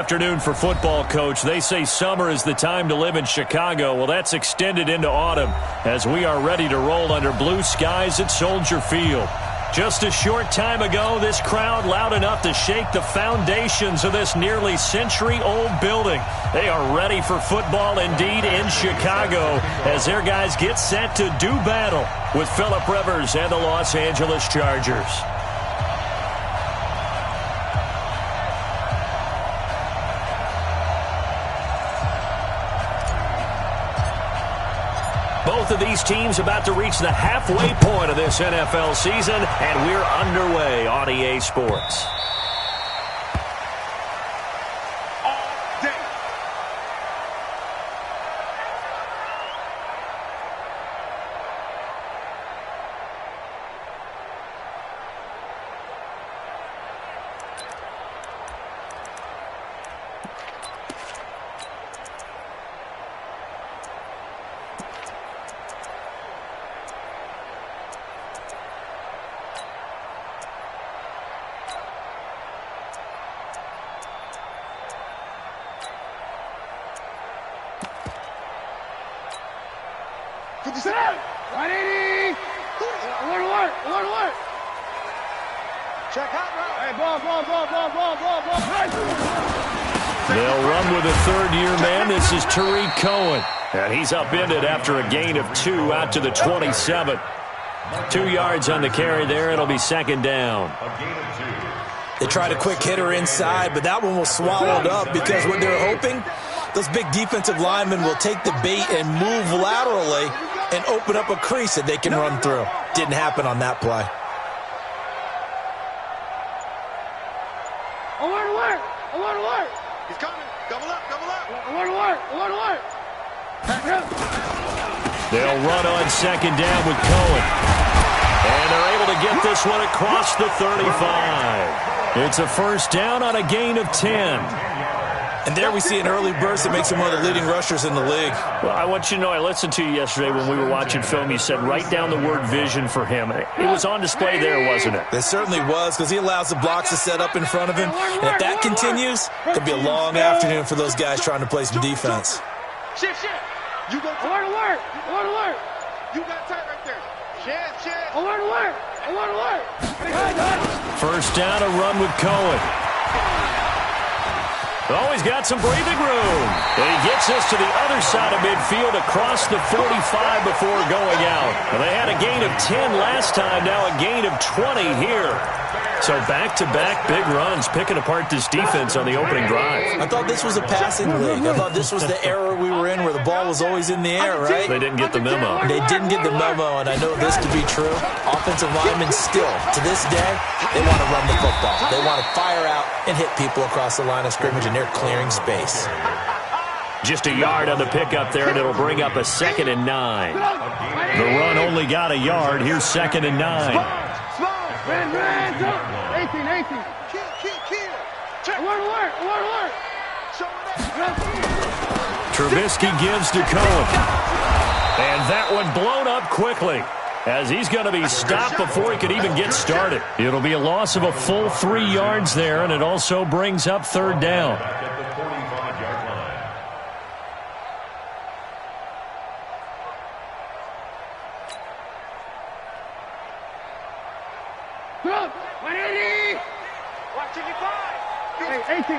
Afternoon for football, Coach. They say summer is the time to live in Chicago. Well, that's extended into autumn as we are ready to roll under blue skies at Soldier Field. Just a short time ago, this crowd loud enough to shake the foundations of this nearly century-old building. They are ready for football indeed in Chicago as their guys get set to do battle with Phillip Rivers and the Los Angeles Chargers. Both of these teams about to reach the halfway point of this NFL season, and we're underway on EA Sports. They'll run with a third-year man. This is Tariq Cohen. And he's upended after a gain of 2 out to the 27. 2 yards on the carry there. It'll be second down. They tried a quick hitter inside, but that one was swallowed up because what they're hoping, those big defensive linemen will take the bait and move laterally and open up a crease that they can run through. Didn't happen on that play. He's coming. Double up. They'll run on second down with Cohen. And they're able to get this one across the 35. It's a first down on a gain of 10. And there we see an early burst that makes him one of the leading rushers in the league. Well, I want you to know, I listened to you yesterday when we were watching film. You said write down the word vision for him. It was on display there, wasn't it? It certainly was, because he allows the blocks to set up in front of him. And if that continues, it could be a long afternoon for those guys trying to play some defense. Shift. You go alert. You got tight right there. Shift. Alert. First down, a run with Cohen. Oh, he's got some breathing room. And he gets us to the other side of midfield across the 45 before going out. Well, they had a gain of 10 last time, now a gain of 20 here. So back-to-back big runs, picking apart this defense on the opening drive. I thought this was a passing league. I thought this was the era we were in where the ball was always in the air, right? They didn't get the memo. They didn't get the memo, and I know this to be true. Offensive linemen still, to this day, they want to run the football. They want to fire out and hit people across the line of scrimmage, and they're clearing space. Just a yard on the pickup there, and it'll bring up a 2nd and 9. The run only got a yard. Here's 2nd and 9. 18. Alert. Trubisky gives to Cohen. And that one blown up quickly as he's going to be stopped before he could even get started. It'll be a loss of a full 3 yards there, and it also brings up third down. Hey, 18.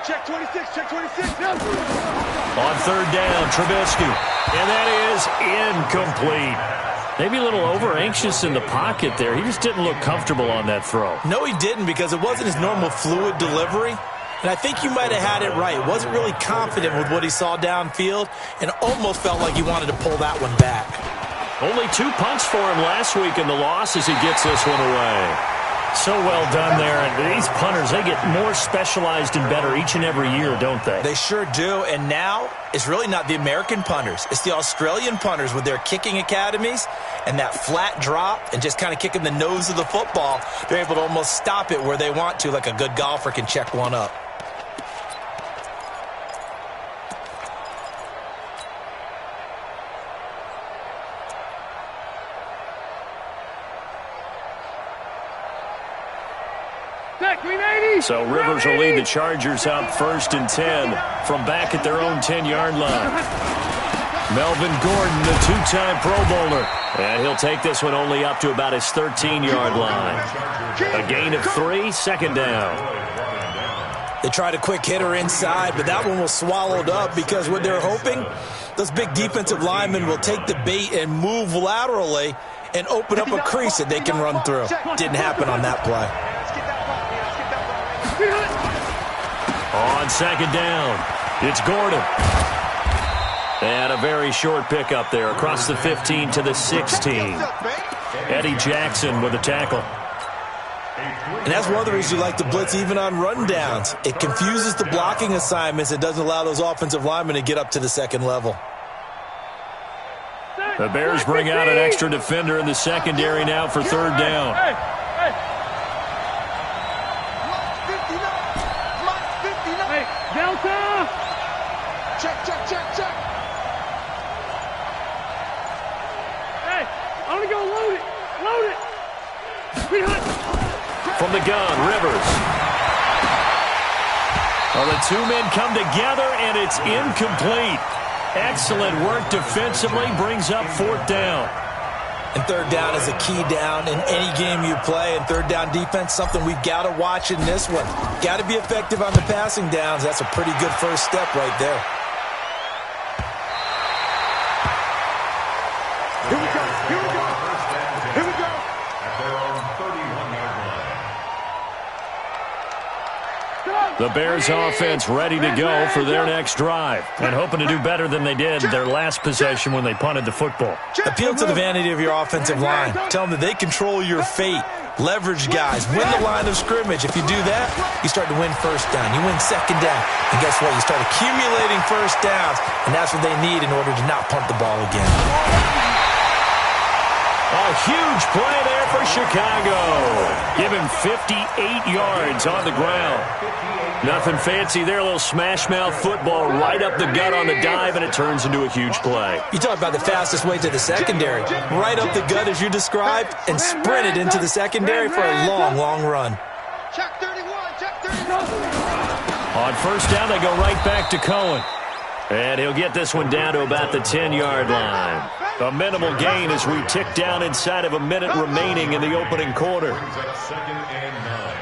Check 26. On third down, Trubisky. And that is incomplete. Maybe a little over-anxious in the pocket there. He just didn't look comfortable on that throw. No, he didn't, because it wasn't his normal fluid delivery. And I think you might have had it right. Wasn't really confident with what he saw downfield and almost felt like he wanted to pull that one back. Only 2 punts for him last week in the loss as he gets this one away. So well done there. And these punters, they get more specialized and better each and every year, don't they? They sure do. And now it's really not the American punters. It's the Australian punters with their kicking academies and that flat drop and just kind of kicking the nose of the football. They're able to almost stop it where they want to, like a good golfer can check one up. So Rivers will lead the Chargers out 1st and 10 from back at their own 10-yard line. Melvin Gordon, the 2-time Pro Bowler. And he'll take this one only up to about his 13-yard line. A gain of 3, 2nd down. They tried a quick hitter inside, but that one was swallowed up because what they're hoping, those big defensive linemen will take the bait and move laterally and open up a crease that they can run through. Didn't happen on that play. On 2nd down, it's Gordon. And a very short pickup there across the 15 to the 16. Eddie Jackson with a tackle. And that's one of the reasons you like to blitz even on rundowns. It confuses the blocking assignments. It doesn't allow those offensive linemen to get up to the second level. The Bears bring out an extra defender in the secondary now for 3rd down. Delta! Check. Hey, I want to go load it. From the gun, Rivers. Well, the 2 men come together, and it's incomplete. Excellent work defensively, brings up 4th down. And 3rd down is a key down in any game you play. And 3rd down defense, something we've got to watch in this one. Got to be effective on the passing downs. That's a pretty good first step right there. Here we go. The Bears offense ready to go for their next drive and hoping to do better than they did their last possession when they punted the football. Appeal to the vanity of your offensive line. Tell them that they control your fate. Leverage guys. Win the line of scrimmage. If you do that, you start to win 1st down. You win 2nd down. And guess what? You start accumulating 1st downs, and that's what they need in order to not punt the ball again. A huge play there for Chicago. Give him 58 yards on the ground. Nothing fancy there. A little smash-mouth football right up the gut on the dive, and it turns into a huge play. You talk about the fastest way to the secondary. Right up the gut as you described and sprinted into the secondary for a long, long run. Check 31. On 1st down, they go right back to Cohen. And he'll get this one down to about the 10-yard line. A minimal gain as we tick down inside of a minute remaining in the opening quarter. 2nd and 9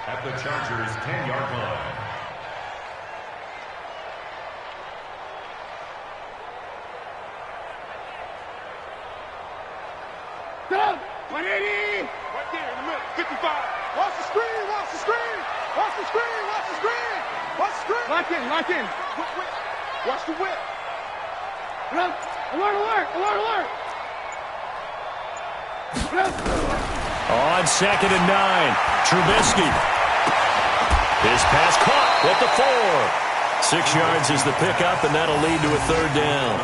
at the Chargers' 10-yard line. Go! 180! Right there in the middle. 55. Watch the screen! Lock in. Watch the whip. Alert! On 2nd and 9, Trubisky. His pass caught at the 4. 6 yards is the pickup, and that'll lead to a 3rd down.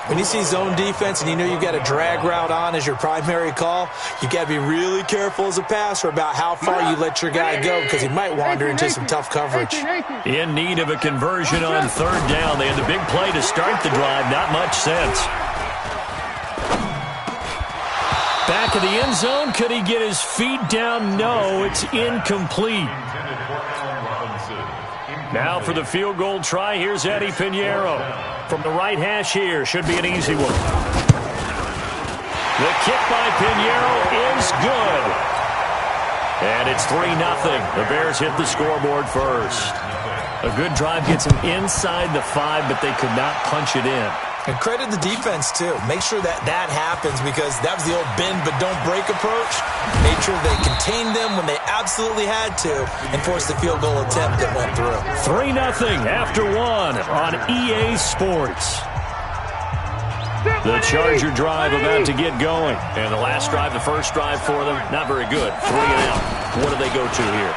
When you see zone defense and you know you've got a drag route on as your primary call, you've got to be really careful as a passer about how far you let your guy go because he might wander into some tough coverage. In need of a conversion on 3rd down. They had the big play to start the drive. Not much sense. Back of the end zone. Could he get his feet down? No, it's incomplete. Now for the field goal try, here's Eddie Pinheiro. From the right hash here, should be an easy one. The kick by Pinheiro is good. And it's 3-0. The Bears hit the scoreboard first. A good drive gets them inside the 5, but they could not punch it in. And credit the defense, too. Make sure that happens because that was the old bend but don't break approach. Made sure they contained them when they absolutely had to and forced the field goal attempt that went through. 3-0 after 1 on EA Sports. The Charger drive about to get going. And the last drive, the first drive for them, not very good. 3 and out. What do they go to here?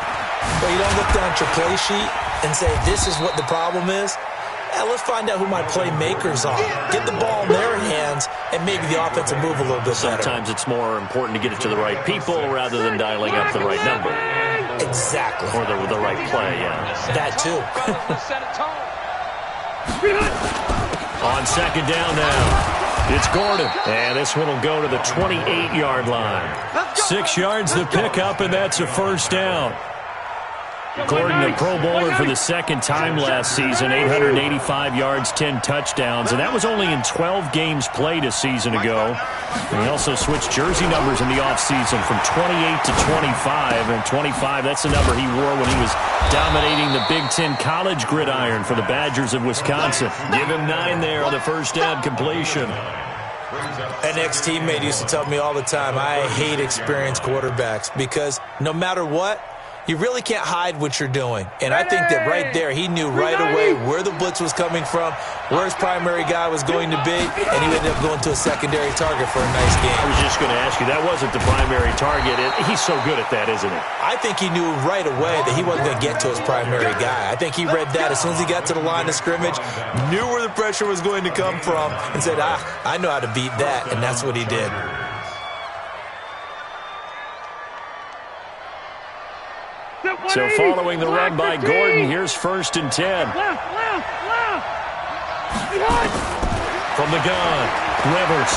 Well, you don't look down at your play sheet and say, this is what the problem is. Let's find out who my playmakers are. Get the ball in their hands, and maybe the offense will move a little bit better. Sometimes it's more important to get it to the right people rather than dialing up the right number. Exactly. Or the right play, yeah. That, too. On 2nd down now. It's Gordon, and this one will go to the 28-yard line. 6 yards the pickup, and that's a first down. Gordon, a Pro Bowler for the second time last season, 885 yards, 10 touchdowns, and that was only in 12 games played a season ago. And he also switched jersey numbers in the offseason from 28 to 25, and 25, that's the number he wore when he was dominating the Big Ten college gridiron for the Badgers of Wisconsin. Give him 9 there on the first down completion. An ex-teammate used to tell me all the time, I hate experienced quarterbacks because no matter what, you really can't hide what you're doing. And I think that right there, he knew right away where the blitz was coming from, where his primary guy was going to be, and he ended up going to a secondary target for a nice game. I was just going to ask you, that wasn't the primary target. He's so good at that, isn't he? I think he knew right away that he wasn't going to get to his primary guy. I think he read that as soon as he got to the line of scrimmage, knew where the pressure was going to come from, and said, I know how to beat that, and that's what he did. So following the run by Gordon, here's 1st and 10. From the gun, Rivers.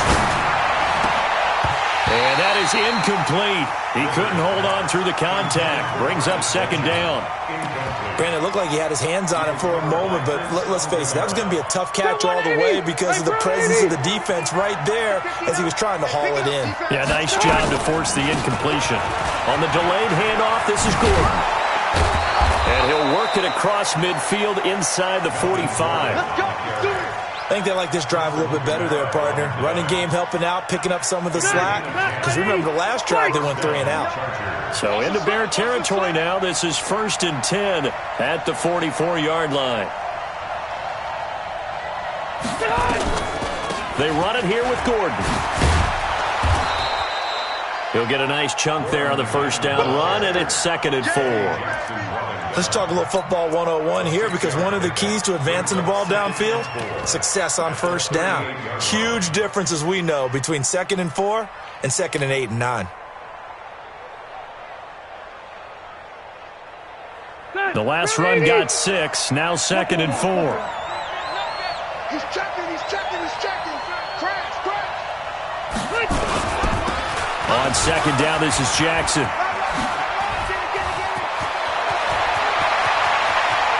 And that is incomplete. He couldn't hold on through the contact. Brings up 2nd down. Brandon, it looked like he had his hands on him for a moment, but let's face it, that was going to be a tough catch all the way because of the presence of the defense right there as he was trying to haul it in. Yeah, nice job to force the incompletion. On the delayed handoff, this is Gordon. And he'll work it across midfield inside the 45. I think they like this drive a little bit better there, partner. Running game helping out, picking up some of the slack. Because remember, the last drive they went 3 and out. So into Bear territory now. This is 1st and 10 at the 44-yard line. They run it here with Gordon. He'll get a nice chunk there on the first down run, and it's 2nd and 4. Let's talk a little football 101 here because one of the keys to advancing the ball downfield, success on first down. Huge difference, as we know, between 2nd and 4 and 2nd and 8 and 9. The last run got 6, now 2nd and 4. He's checking. Crash. On 2nd down, this is Jackson.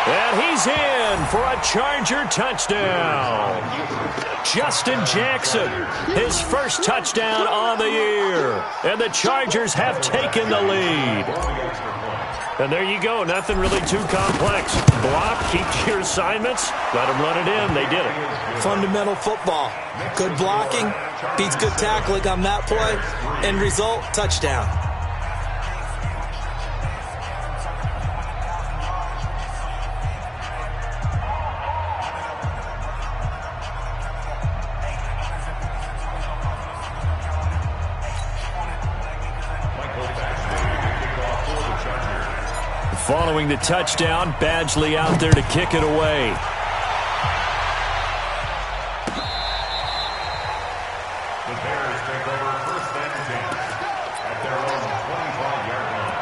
And he's in for a Charger touchdown. Justin Jackson, his first touchdown on the year. And the Chargers have taken the lead. And there you go. Nothing really too complex. Block, keep your assignments, let them run it in. They did it. Fundamental football. Good blocking, beats good tackling on that play. End result, touchdown. Following the touchdown, Badgley out there to kick it away. The Bears take over 1st and 10 at their own 25-yard line.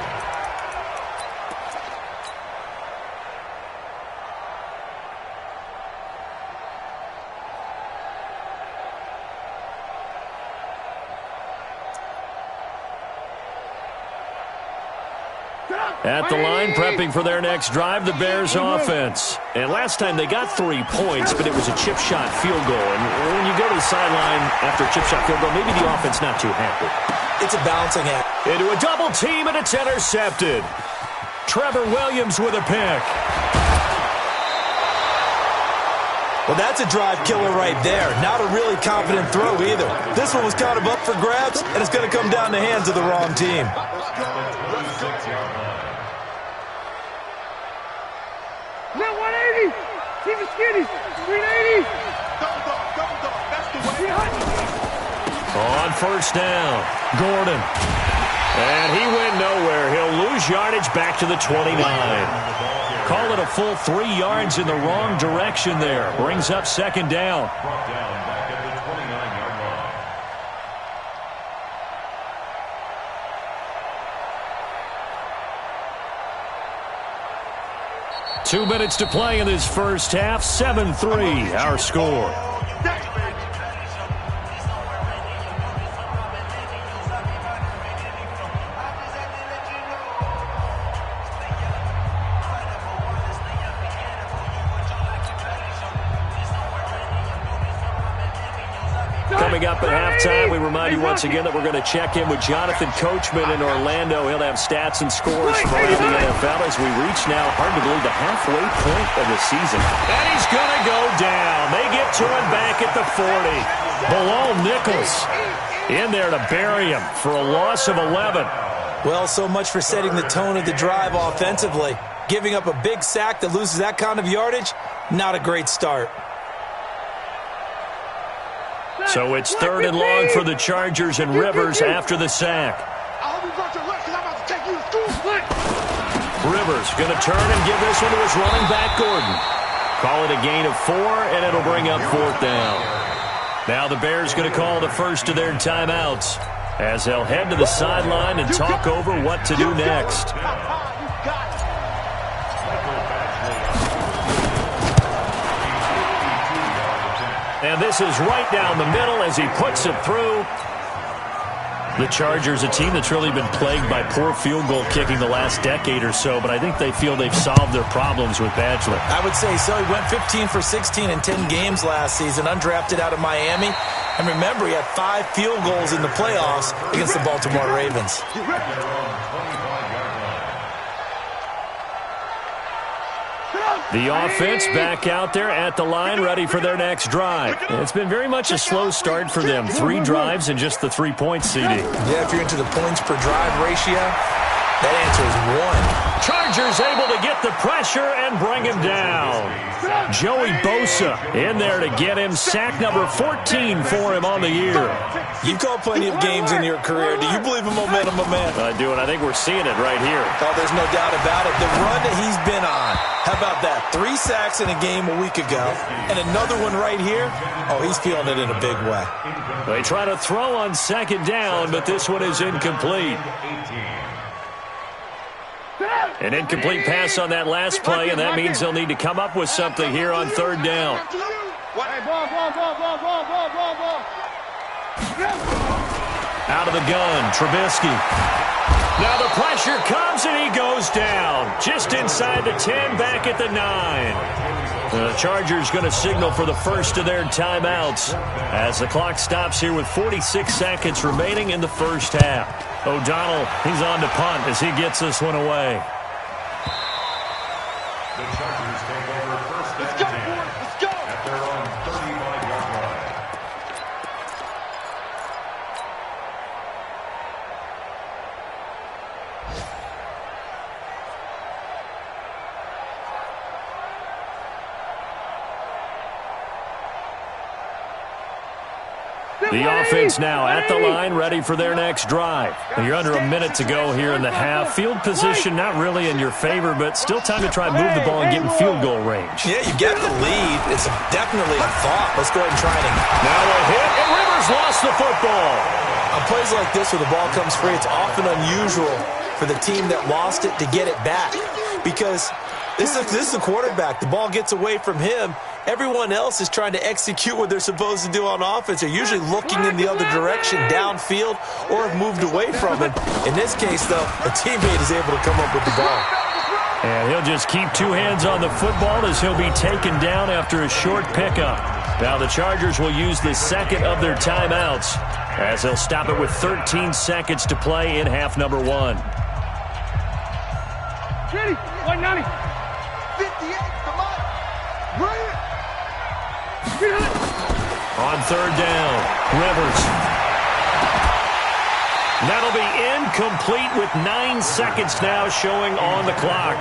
At the line, prepping for their next drive, the Bears offense. And last time they got 3 points, but it was a chip shot field goal. And when you go to the sideline after a chip shot field goal, maybe the offense not too happy. It's a balancing act. Into a double team, and it's intercepted. Trevor Williams with a pick. Well, that's a drive killer right there. Not a really confident throw either. This one was kind of up for grabs, and it's going to come down the hands of the wrong team. Now 180. Keep it skinny. 380. That's the way. On first down, Gordon. And he went nowhere. He'll lose yardage back to the 29. Call it a full 3 yards in the wrong direction there. Brings up 2nd down. Brought down back at the 29-yard line. 2 minutes to play in this first half. 7-3, our score. Coming up at halftime, we remind you once again that we're going to check in with Jonathan Coachman in Orlando. He'll have stats and scores from around the NFL as we reach now, hard to believe, the halfway point of the season. And he's going to go down. They get to him back at the 40. Bilal Nichols in there to bury him for a loss of 11. Well, so much for setting the tone of the drive offensively. Giving up a big sack that loses that kind of yardage, not a great start. So it's 3rd and long for the Chargers and Rivers after the sack. Rivers going to turn and give this one to his running back, Gordon. Call it a gain of 4, and it'll bring up 4th down. Now the Bears going to call the first of their timeouts as they'll head to the sideline and talk over what to do next. And this is right down the middle as he puts it through. The Chargers, a team that's really been plagued by poor field goal kicking the last decade or so, but I think they feel they've solved their problems with Badgley. I would say so. He went 15 for 16 in 10 games last season, undrafted out of Miami. And remember, he had 5 field goals in the playoffs against the Baltimore Ravens. The offense back out there at the line, ready for their next drive. It's been very much a slow start for them. 3 drives and just the 3 points, CD. Yeah, if you're into the points per drive ratio, that answer is 1. Chargers able to get the pressure and bring him down. Joey Bosa in there to get him. Sack number 14 for him on the year. You've called plenty of games in your career. Do you believe in momentum, my man? I do, and I think we're seeing it right here. Oh, there's no doubt about it. The run that he's been on. How about that? 3 sacks in a game a week ago, and another one right here. Oh, he's feeling it in a big way. They try to throw on 2nd down, but this one is incomplete. An incomplete pass on that last play, and that means they'll need to come up with something here on 3rd down. Out of the gun, Trubisky. Now the pressure comes, and he goes down. Just inside the 10, back at the 9. The Chargers going to signal for the first of their timeouts as the clock stops here with 46 seconds remaining in the first half. O'Donnell, he's on to punt as he gets this one away. The Chargers take over first and 10 at their own 35-yard line. The offense now at the line, ready for their next drive. You're under a minute to go here in the half. Field position not really in your favor, but still time to try and move the ball and get in field goal range. Yeah, you get the lead. It's definitely a thought. Let's go ahead and try it. Now a hit, and Rivers lost the football. On plays like this where the ball comes free, it's often unusual for the team that lost it to get it back because this is the quarterback. The ball gets away from him. Everyone else is trying to execute what they're supposed to do on offense. They're usually looking in the other direction, downfield, or have moved away from it. In this case, though, a teammate is able to come up with the ball. And he'll just keep 2 hands on the football as he'll be taken down after a short pickup. Now the Chargers will use the second of their timeouts as they'll stop it with 13 seconds to play in half number 1. 190. 58, come on. Bring it. On 3rd down, Rivers. That'll be incomplete with 9 seconds now showing on the clock.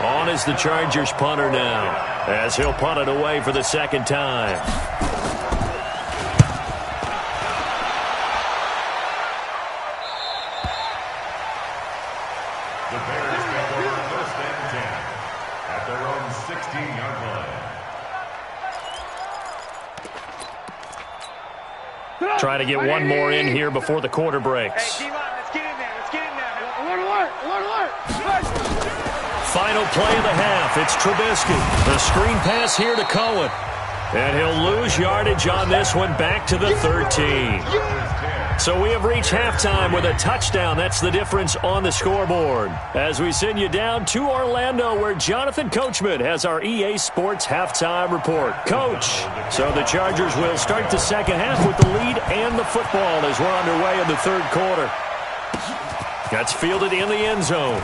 On is the Chargers punter now as he'll punt it away for the 2nd time. The Bears take over first and 10 at their own 16-yard line. Trying to get one more in here before the quarter breaks. Hey, D-line, let's get in there. Let's get in there. Alert, alert, alert, alert. Final play of the half. It's Trubisky. The screen pass here to Cohen. And he'll lose yardage on this one, back to the 13. So we have reached halftime with a touchdown. That's the difference on the scoreboard. As we send you down to Orlando, where Jonathan Coachman has our EA Sports halftime report. Coach, so the Chargers will start the second half with the lead and the football as we're underway in the third quarter. That's fielded in the end zone.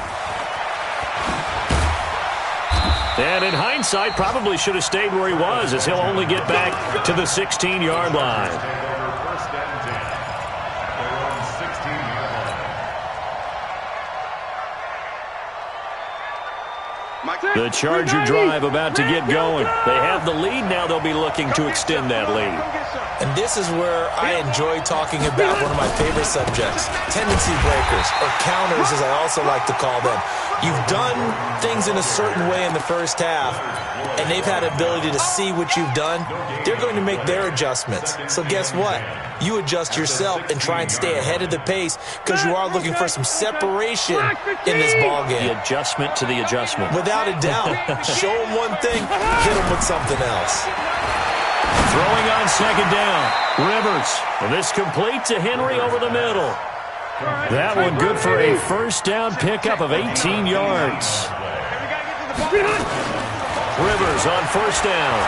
And in hindsight, probably should have stayed where he was, as he'll only get back to the 16-yard line. The Charger drive about to get going. They have the lead. Now they'll be looking to extend that lead. And this is where I enjoy talking about one of my favorite subjects, tendency breakers, or counters as I also like to call them. You've done things in a certain way in the first half, and they've had ability to see what you've done. They're going to make their adjustments. So guess what? You adjust yourself and try and stay ahead of the pace, because you are looking for some separation in this ballgame. The adjustment to the adjustment. Without a doubt. Show them one thing, hit them with something else. Throwing on second down. Rivers. And this complete to Henry over the middle. That one good for a first down pickup of 18 yards. Rivers on first down.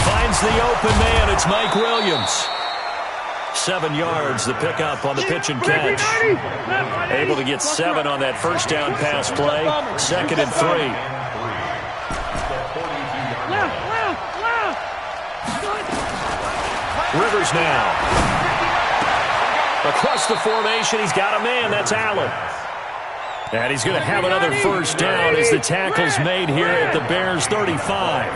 Finds the open man. It's Mike Williams. 7 yards, the pickup on the pitch and catch. Able to get 7 on that first down pass play. 2nd and 3. Rivers now. Across the formation, he's got a man. That's Allen. And he's going to have another first down as the tackle's made here at the Bears' 35.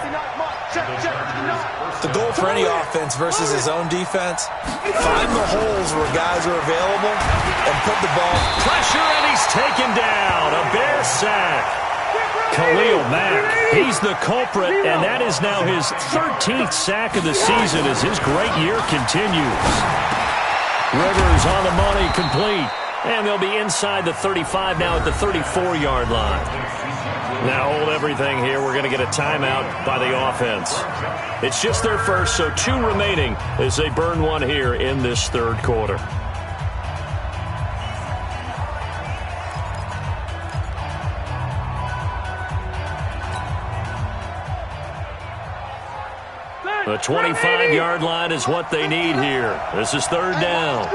The goal for any offense versus his own defense, find the holes where guys are available and put the ball. Pressure, and he's taken down. A Bear sack. Khalil Mack, he's the culprit, and that is now his 13th sack of the season as his great year continues. Rivers on the money, complete. And they'll be inside the 35 now at the 34-yard line. Now hold everything here. We're going to get a timeout by the offense. It's just their first, so 2 remaining as they burn one here in this third quarter. The 25-yard line is what they need here. This is third down.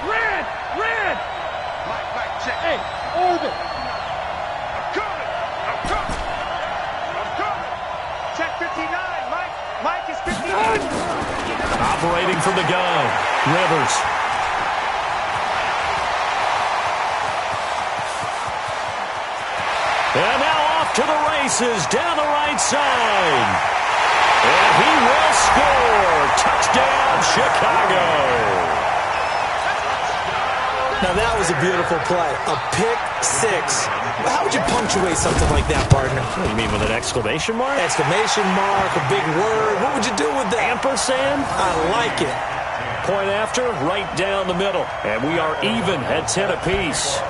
Red! Mike, check. Hey, orbit. I'm coming. Check 59, Mike. Mike is 59. Operating from the gun. Rivers. And now off to the races down the right side. And he will score. Touchdown, Chicago. Now that was a beautiful play. A pick 6. How would you punctuate something like that, partner? What do you mean, with an exclamation mark? Exclamation mark, a big word. What would you do with that? Ampersand? I like it. Point after, right down the middle. And we are even at 10 apiece.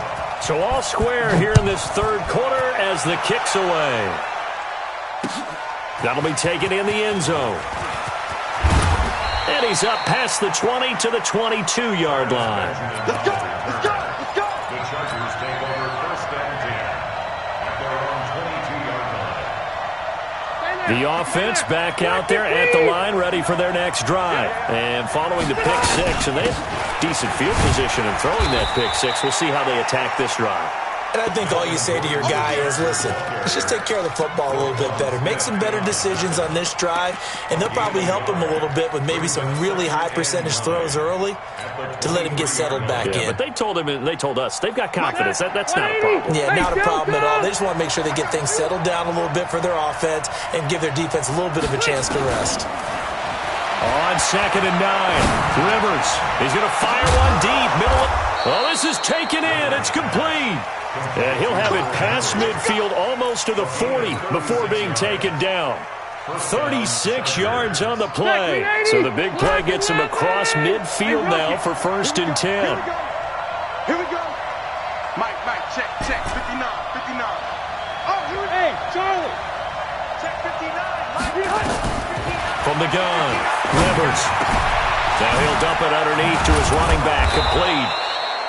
So all square here in this third quarter as the kick's away. That'll be taken in the end zone. And he's up past the 20 to the 22-yard line. Let's go. The Chargers take over first and 10 at their own 22-yard line. The offense back out there at the line, ready for their next drive. And following the pick 6, and they have decent field position in throwing that pick 6. We'll see how they attack this drive. And I think all you say to your guy is, listen, let's just take care of the football a little bit better. Make some better decisions on this drive, and they'll probably help him a little bit with maybe some really high percentage throws early to let him get settled back in. But they told him, and they told us, they've got confidence. That's not a problem. Yeah, not a problem at all. They just want to make sure they get things settled down a little bit for their offense and give their defense a little bit of a chance to rest. On 2nd and 9, Rivers. He's going to fire one deep, middle. Oh, this is taken in. It's complete. And he'll have it past midfield almost to the 40 before being taken down. 36 yards on the play. So the big play gets him across midfield now for first and 10. Here we go. Mike, check. 59. Oh, hey, Charlie. From the gun, Rivers. Now he'll dump it underneath to his running back, complete.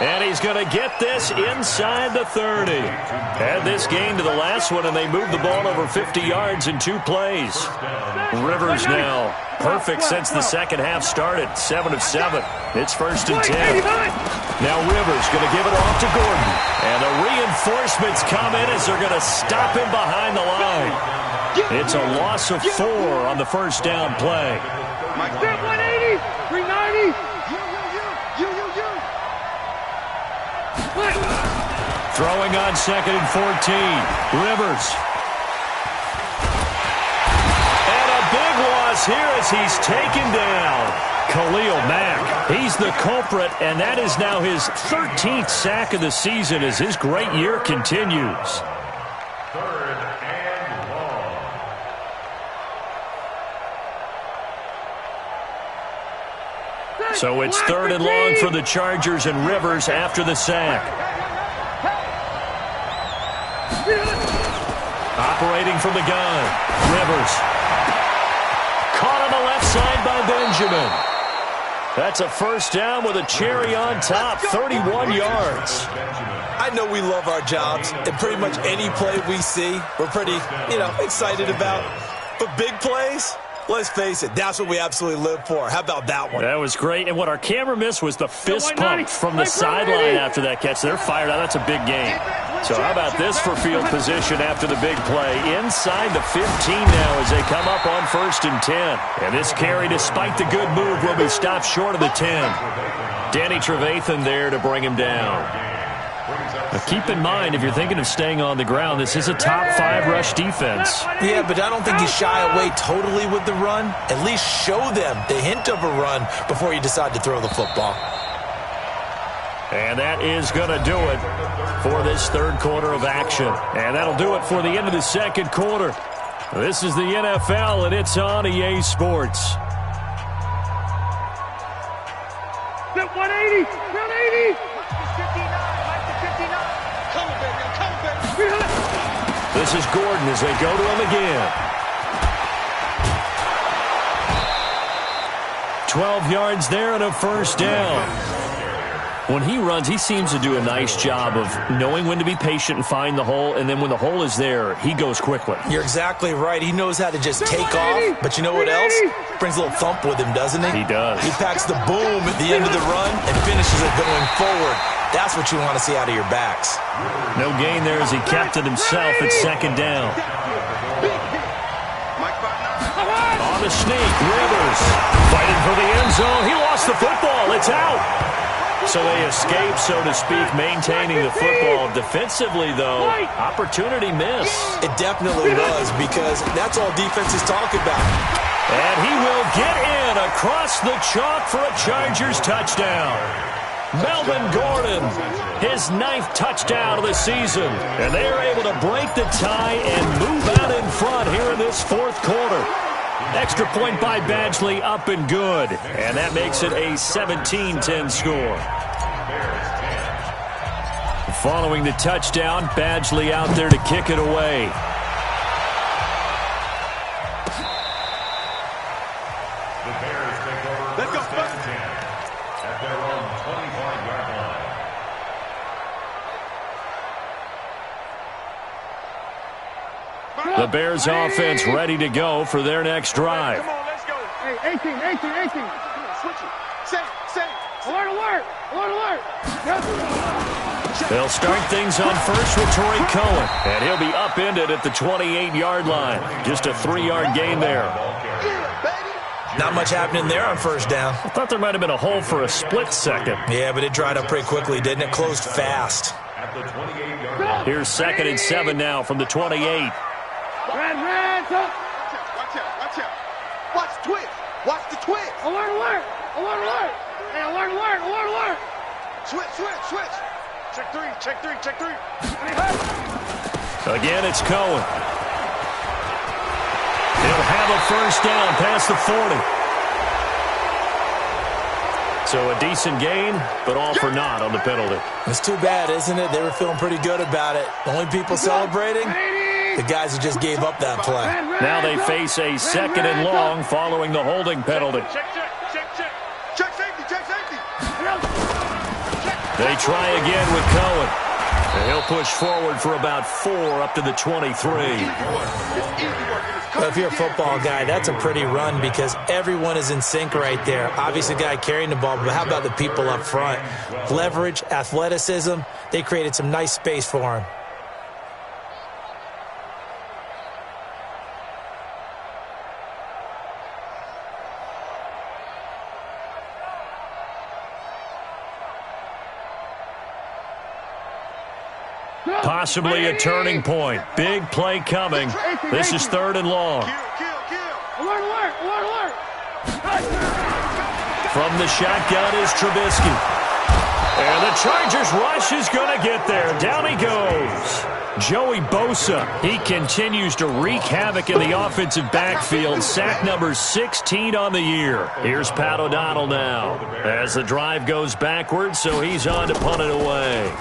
And he's going to get this inside the 30. Had this game to the last one, and they moved the ball over 50 yards in 2 plays. Rivers now perfect since the second half started, 7 of 7. It's 1st and 10. Now Rivers going to give it off to Gordon. And the reinforcements come in as they're going to stop him behind the line. It's a loss of 4 on the first down play. Mike, 180, 390. Throwing on 2nd and 14. Rivers. And a big loss here as he's taken down. Khalil Mack. He's the culprit, and that is now his 13th sack of the season as his great year continues. 3rd and long. So it's 3rd and long for the Chargers and Rivers after the sack. Operating from the gun, Rivers. Caught on the left side by Benjamin. That's a first down with a cherry on top, 31 yards. I know we love our jobs, and pretty much any play we see, we're pretty, excited about. But big plays, let's face it, that's what we absolutely live for. How about that one? That was great. And what our camera missed was the fist pump from the sideline after that catch. They're fired out. That's a big game. So how about this for field position after the big play? Inside the 15 now as they come up on 1st and 10. And this carry, despite the good move, will be stopped short of the 10. Danny Trevathan there to bring him down. Now keep in mind, if you're thinking of staying on the ground, this is a top 5 rush defense. Yeah, but I don't think you shy away totally with the run. At least show them the hint of a run before you decide to throw the football. And that is going to do it for this 3rd quarter of action. And that'll do it for the end of the 2nd quarter. This is the NFL, and it's on EA Sports. 180, 180. 59. Come on, baby. This is Gordon as they go to him again. 12 yards there and a first down. When he runs, he seems to do a nice job of knowing when to be patient and find the hole, and then when the hole is there, he goes quickly. You're exactly right. He knows how to just take off, but you know what else? Brings a little thump with him, doesn't he? He does. He packs the boom at the end of the run and finishes it going forward. That's what you want to see out of your backs. No gain there as he kept it himself at 2nd down. On the sneak, Rivers fighting for the end zone. He lost the football. It's out. So they escape, so to speak, maintaining the football. Defensively, though, opportunity miss. It definitely was, because that's all defenses talk about. And he will get in across the chalk for a Chargers touchdown. Melvin Gordon, his 9th touchdown of the season. And they are able to break the tie and move out in front here in this 4th quarter. Extra point by Badgley, up and good. And that makes it a 17-10 score. Following the touchdown, Badgley out there to kick it away. The Bears take over 1st and 10 at their own 25-yard line. The Bears offense ready to go for their next drive. Come on, let's go. Hey, 18. Come on, switch it. Say. Alert. Yes. They'll start things on first with Torrey Cohen. And he'll be upended at the 28-yard line. Just a 3-yard gain there. Not much happening there on first down. I thought there might have been a hole for a split second. Yeah, but it dried up pretty quickly, didn't it? Closed fast. At the 28-yard line. Here's 2nd and 7 now from the 28. Red, watch out. Watch the twist. Alert. Hey, alert. Switch. Check three. Again, it's Cohen. He'll have a first down past the 40. So a decent gain, but all for naught on the penalty. It's too bad, isn't it? They were feeling pretty good about it. The only people celebrating, the guys who just gave up that play. Now they face a 2nd and long following the holding penalty. Check safety, check safety. They try again with Cohen. And he'll push forward for about 4 up to the 23. Well, if you're a football guy, that's a pretty run because everyone is in sync right there. Obviously, the guy carrying the ball, but how about the people up front? Leverage, athleticism, they created some nice space for him. Possibly a turning point. Big play coming. This is 3rd and long. Alert, alert, alert, alert. From the shotgun is Trubisky. And the Chargers rush is going to get there. Down he goes. Joey Bosa, he continues to wreak havoc in the offensive backfield. Sack number 16 on the year. Here's Pat O'Donnell now as the drive goes backwards, so he's on to punt it away.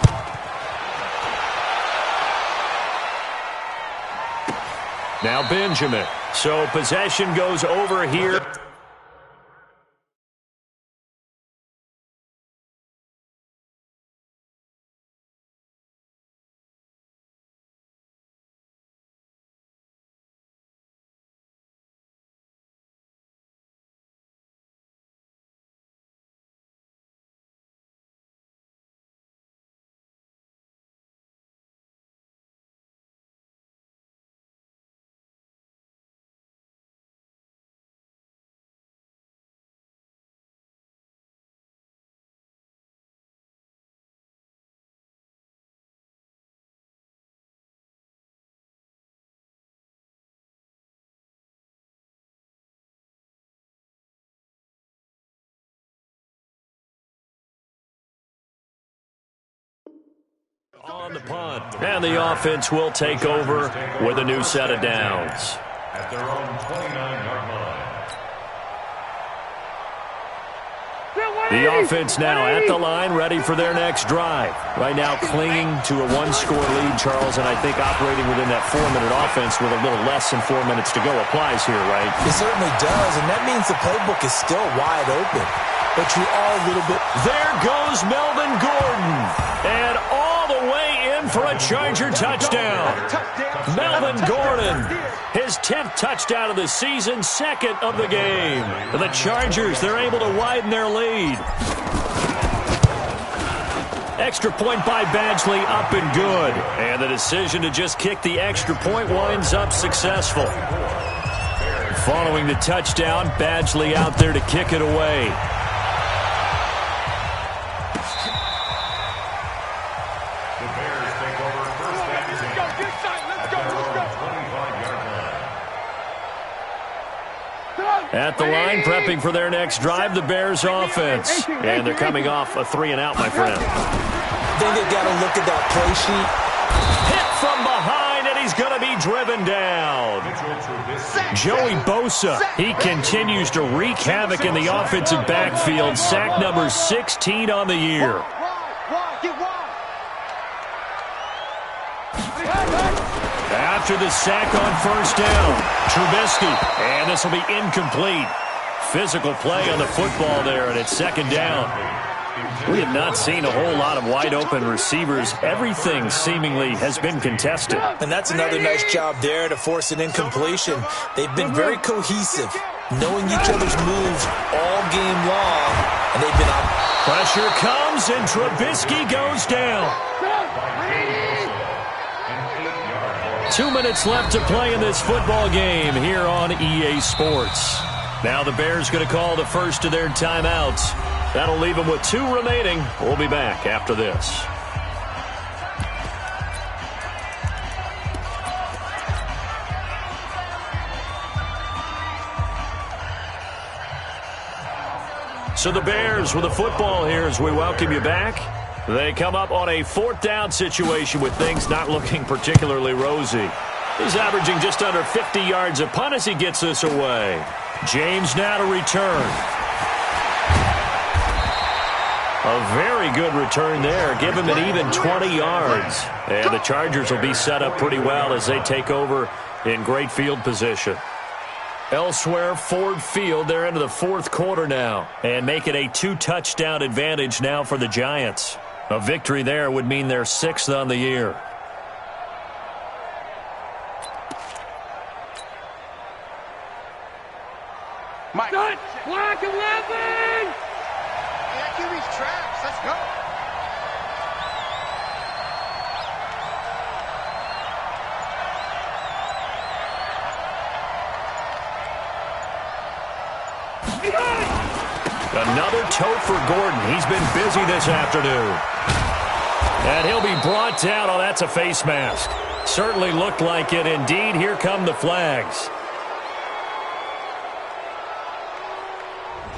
Now Benjamin. So possession goes over here. On the punt. And the offense will take over with a new set of downs. At their own 29-yard line. The offense now at the line, ready for their next drive. Right now clinging to a 1-score lead, Charles, and I think operating within that 4-minute offense with a little less than 4 minutes to go applies here, right? It certainly does, and that means the playbook is still wide open. But you are a little bit... There goes Melvin Gordon. And all the way in for a Charger touchdown. Melvin Gordon, his 10th touchdown of the season, 2nd of the game. The Chargers, they're able to widen their lead. Extra point by Badgley, up and good. And the decision to just kick the extra point winds up successful. Following the touchdown, Badgley out there to kick it away. At the line, prepping for their next drive, the Bears offense. And they're coming off a 3-and-out, my friend. I think they've got to look at that play sheet. Hit from behind, and he's going to be driven down. Joey Bosa, he continues to wreak havoc in the offensive backfield. Sack number 16 on the year. After the sack on 1st down, Trubisky, and this will be incomplete. Physical play on the football there, and it's 2nd down. We have not seen a whole lot of wide-open receivers. Everything seemingly has been contested. And that's another nice job there to force an incompletion. They've been very cohesive, knowing each other's moves all game long, and they've been up. Pressure comes, and Trubisky goes down. 2 minutes left to play in this football game here on EA Sports. Now the Bears going to call the first of their timeouts. That'll leave them with 2 remaining. We'll be back after this. So the Bears with the football here as we welcome you back. They come up on a 4th down situation with things not looking particularly rosy. He's averaging just under 50 yards a punt as he gets this away. James now to return. A very good return there. Give him an even 20 yards. And the Chargers will be set up pretty well as they take over in great field position. Elsewhere, Ford Field, they're into the fourth quarter now. And make it a 2-touchdown advantage now for the Giants. A victory there would mean they're 6th on the year. Mike. Black 11! Yeah, QB's traps. Let's go. Another toe for Gordon. He's been busy this afternoon. And he'll be brought down. Oh, that's a face mask. Certainly looked like it. Indeed, here come the flags.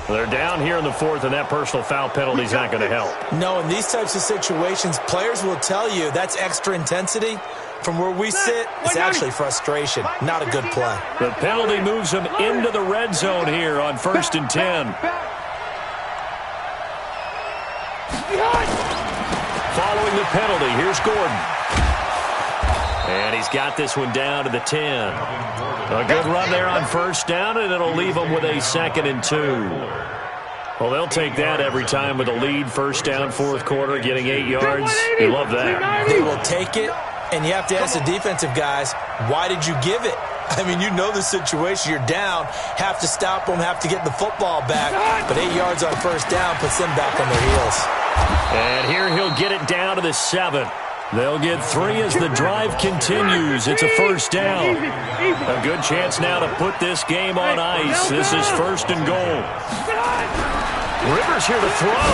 They're down here in the fourth, and that personal foul penalty is not going to help. No, in these types of situations, players will tell you that's extra intensity. From where we sit, it's actually frustration. Not a good play. The penalty moves him into the red zone here on 1st and 10. Following the penalty, here's Gordon. And he's got this one down to the 10. A good run there on 1st down, and it'll leave them with a 2nd and 2. Well, they'll take that every time with a lead. 1st down, 4th quarter, getting 8 yards. You love that. They will take it, and you have to ask the defensive guys, why did you give it? I mean, you know the situation. You're down, have to stop them, have to get the football back. But 8 yards on 1st down puts them back on their heels. And here he'll get it down to the 7. They'll get 3 as the drive continues. It's a 1st down. A good chance now to put this game on ice. This is 1st and goal. Rivers here to throw.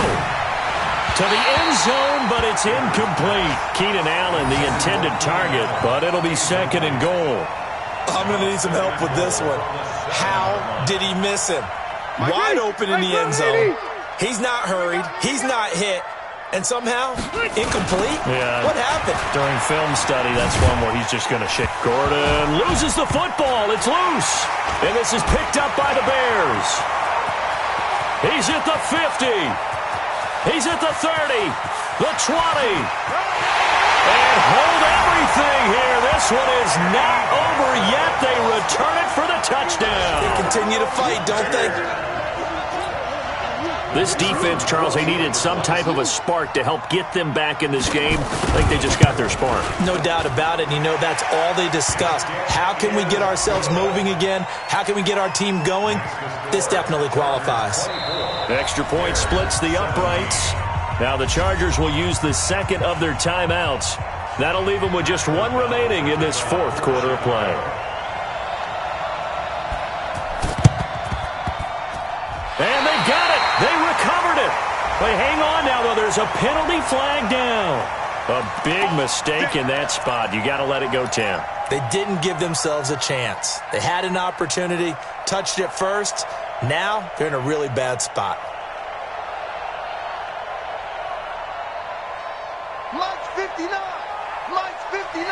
To the end zone, but it's incomplete. Keenan Allen, the intended target, but it'll be 2nd and goal. I'm going to need some help with this one. How did he miss him? Wide open in the end zone. He's not hurried. He's not hit. And somehow, incomplete? Yeah. What happened? During film study, that's one where he's just going to shake. Gordon loses the football. It's loose. And this is picked up by the Bears. He's at the 50. He's at the 30. The 20. And hold everything here. This one is not over yet. They return it for the touchdown. They continue to fight, don't they? This defense, Charles, they needed some type of a spark to help get them back in this game. I think they just got their spark. No doubt about it. And you know, that's all they discussed. How can we get ourselves moving again? How can we get our team going? This definitely qualifies. Extra point splits the uprights. Now the Chargers will use the 2nd of their timeouts. That'll leave them with just 1 remaining in this 4th quarter of play. And they got it. They recovered it. They hang on now, though. There's a penalty flag down. A big mistake in that spot. You got to let it go, Tim. They didn't give themselves a chance. They had an opportunity, touched it first. Now they're in a really bad spot. Mike's 59. Mike's 59.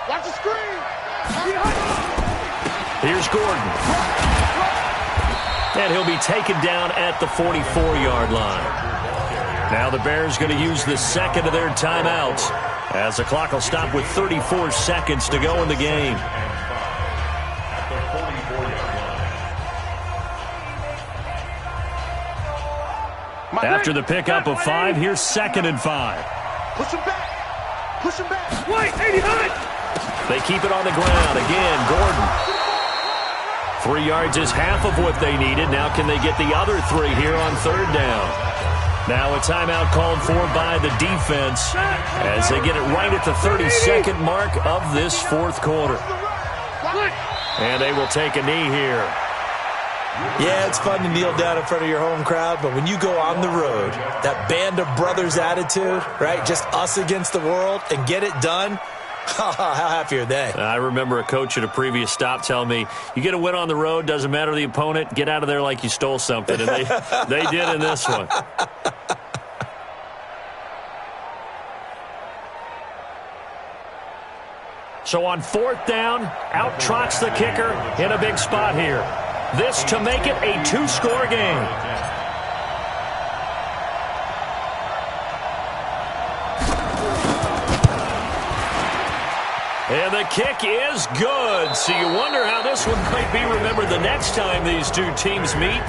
Watch the screen. Here's Gordon. And he'll be taken down at the 44-yard line. Now the Bears going to use the 2nd of their timeouts as the clock will stop with 34 seconds to go in the game. After the pickup of 5, here's 2nd and 5. Push him back. Push him back. Wait, 89. They keep it on the ground. Again, Gordon. 3 yards is half of what they needed. Now can they get the other 3 here on 3rd down? Now a timeout called for by the defense as they get it right at the 32nd mark of this 4th quarter. And they will take a knee here. Yeah, it's fun to kneel down in front of your home crowd, but when you go on the road, that band of brothers attitude, right, just us against the world, and get it done, how happy are they? I remember a coach at a previous stop telling me, you get a win on the road, doesn't matter the opponent, get out of there like you stole something. And they did in this one. So on 4th down, out trots the kicker in a big spot here. This to make it a 2-score game. And the kick is good. So you wonder how this one might be remembered the next time these two teams meet.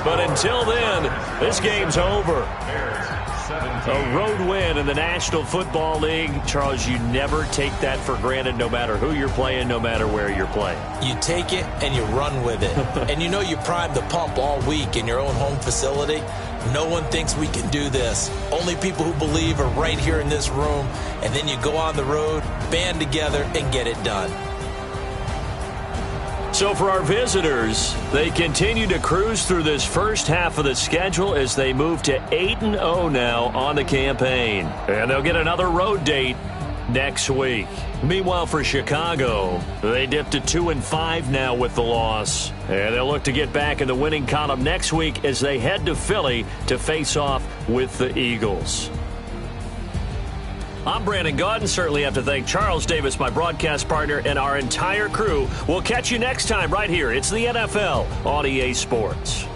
But until then, this game's over. A road win in the National Football League. Charles, you never take that for granted no matter who you're playing, no matter where you're playing. You take it and you run with it. And you know you primed the pump all week in your own home facility. No one thinks we can do this. Only people who believe are right here in this room. And then you go on the road, band together, and get it done. So for our visitors, they continue to cruise through this first half of the schedule as they move to 8-0 now on the campaign. And they'll get another road date next week. Meanwhile, for Chicago, they dipped to 2-5 now with the loss. And they'll look to get back in the winning column next week as they head to Philly to face off with the Eagles. I'm Brandon Gaudin. Certainly have to thank Charles Davis, my broadcast partner, and our entire crew. We'll catch you next time right here. It's the NFL on EA Sports.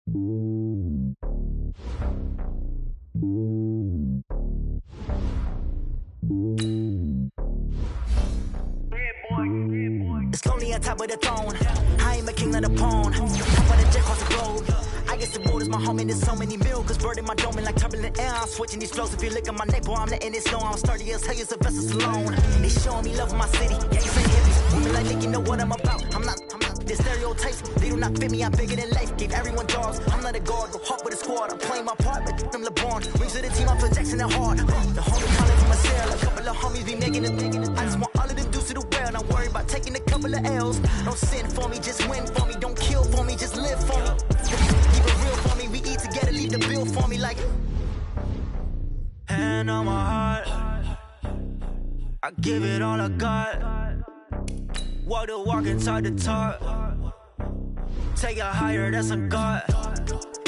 It's lonely on top of the throne. I am a king of the pawn. Top of the jet across the globe. I guess the world is my home and there's so many mil. Cause bird in my dome and like turbulent air. I'm switching these flows. If you look at my neck, boy, I'm letting it snow. I'm sturdy as hell, as a vessel alone. They showing me love in my city. Yeah, you say hippies. Moving like nigga, you know what I'm about. I'm not. The stereotypes, they do not fit me. I'm bigger than life. Gave everyone jobs. I'm not a guard, go hard with a squad. I'm playing my part, but I'm LeBron. Rings of the team, I'm for Jackson and hard. The homie calling from my cell. A couple of homies be making it. I just want all of them dudes to the well. Not worry about taking a couple of L's. Don't sin for me, just win for me. Don't kill for me, just live for me. Keep it real for me. We eat together, leave the bill for me like. Hand on my heart, I give it all I got. Walk the walk and talk the talk. Take it higher, that's a God.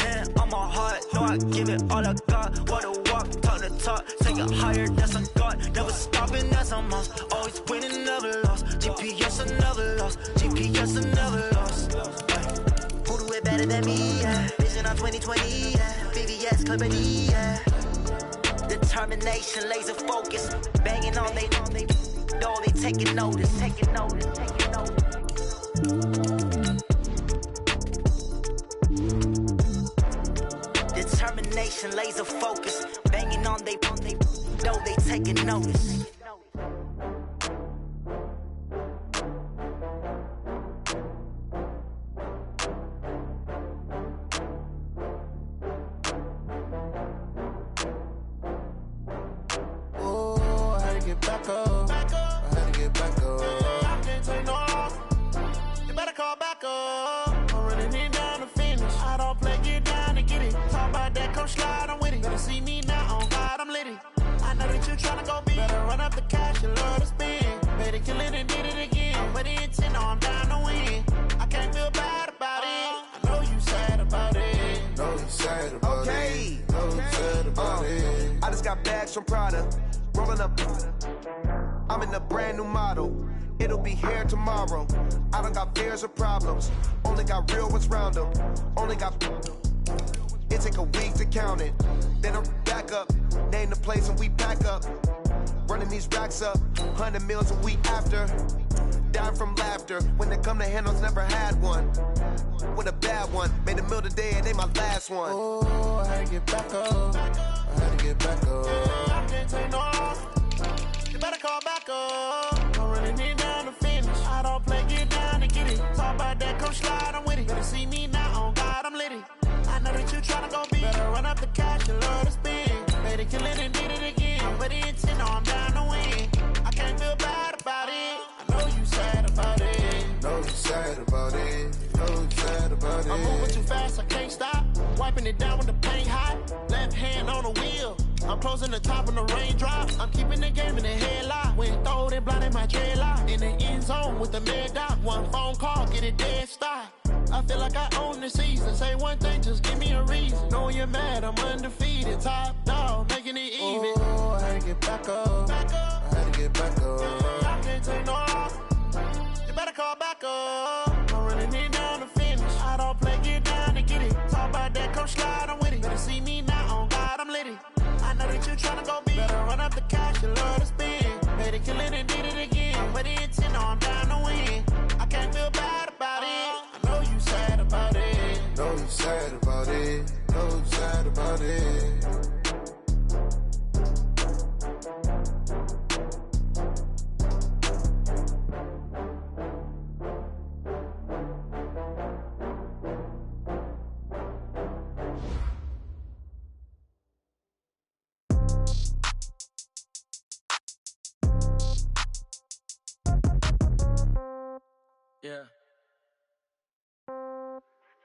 Hand on my heart, no, I give it all I got. Walk the walk, talk the talk. Take it higher, that's a God. Never stopping, that's a must. Always winning, never lost. GPS, I never lost. GPS, I never lost. Who do it better than me? Yeah. Vision on 2020, yeah. VVS, Company, yeah. Determination, laser focus. Banging on they know they taking notice. Determination, laser focus. Banging on they know they taking notice. From Prada, rolling up. I'm in a brand new model. It'll be here tomorrow. I don't got fears or problems. Only got real ones round them. Only got. It take a week to count it. Then I'm back up. Name the place and we pack up. Running these racks up. 100 meals a week after. Dying from laughter. When they come to handles, never had one. With a bad one. Made a meal today and they my last one. Oh, I had to get back up. I had to get back up. I can't take no loss. You better call back up. I'm running it down to finish. I don't play, get down and get it. Talk about that, come slide, I'm with it. Better see me now, on God, I'm litty. I know that you tryna go big. Better run up the cash, you love to spend. Made it, kill it, and did it again. But the intent, no, I'm down to win. I can't feel bad about it. I know you sad about it. Know you sad about it. Know you sad about it. I'm moving too fast, I can't stop. Wiping it down with the paint hot. Left hand on the wheel. I'm closing the top on the raindrops. I'm keeping the game in the headlock. When throwed and blinded my dreadlock. In the end zone with the mad dot. One phone call, get it dead stop. I feel like I own the season. Say one thing, just give me a reason. Knowing you're mad, I'm undefeated. Top dog, making it even. Oh, I had to get back up. I had to get back up. I can't take no loss. You better call back up. I'm running it down to finish. I don't play, get down and get it. Talk about that, come slide, I'm with it. Better see me now, on God, I'm litty. I know that you tryna go big. Better run up the cash, you love to spend. Made it, kill it, and did it again. But the intent, no, I'm down to win. I can't feel bad about it. I know you sad about it. Know you sad about it. Know you sad about it. Yeah.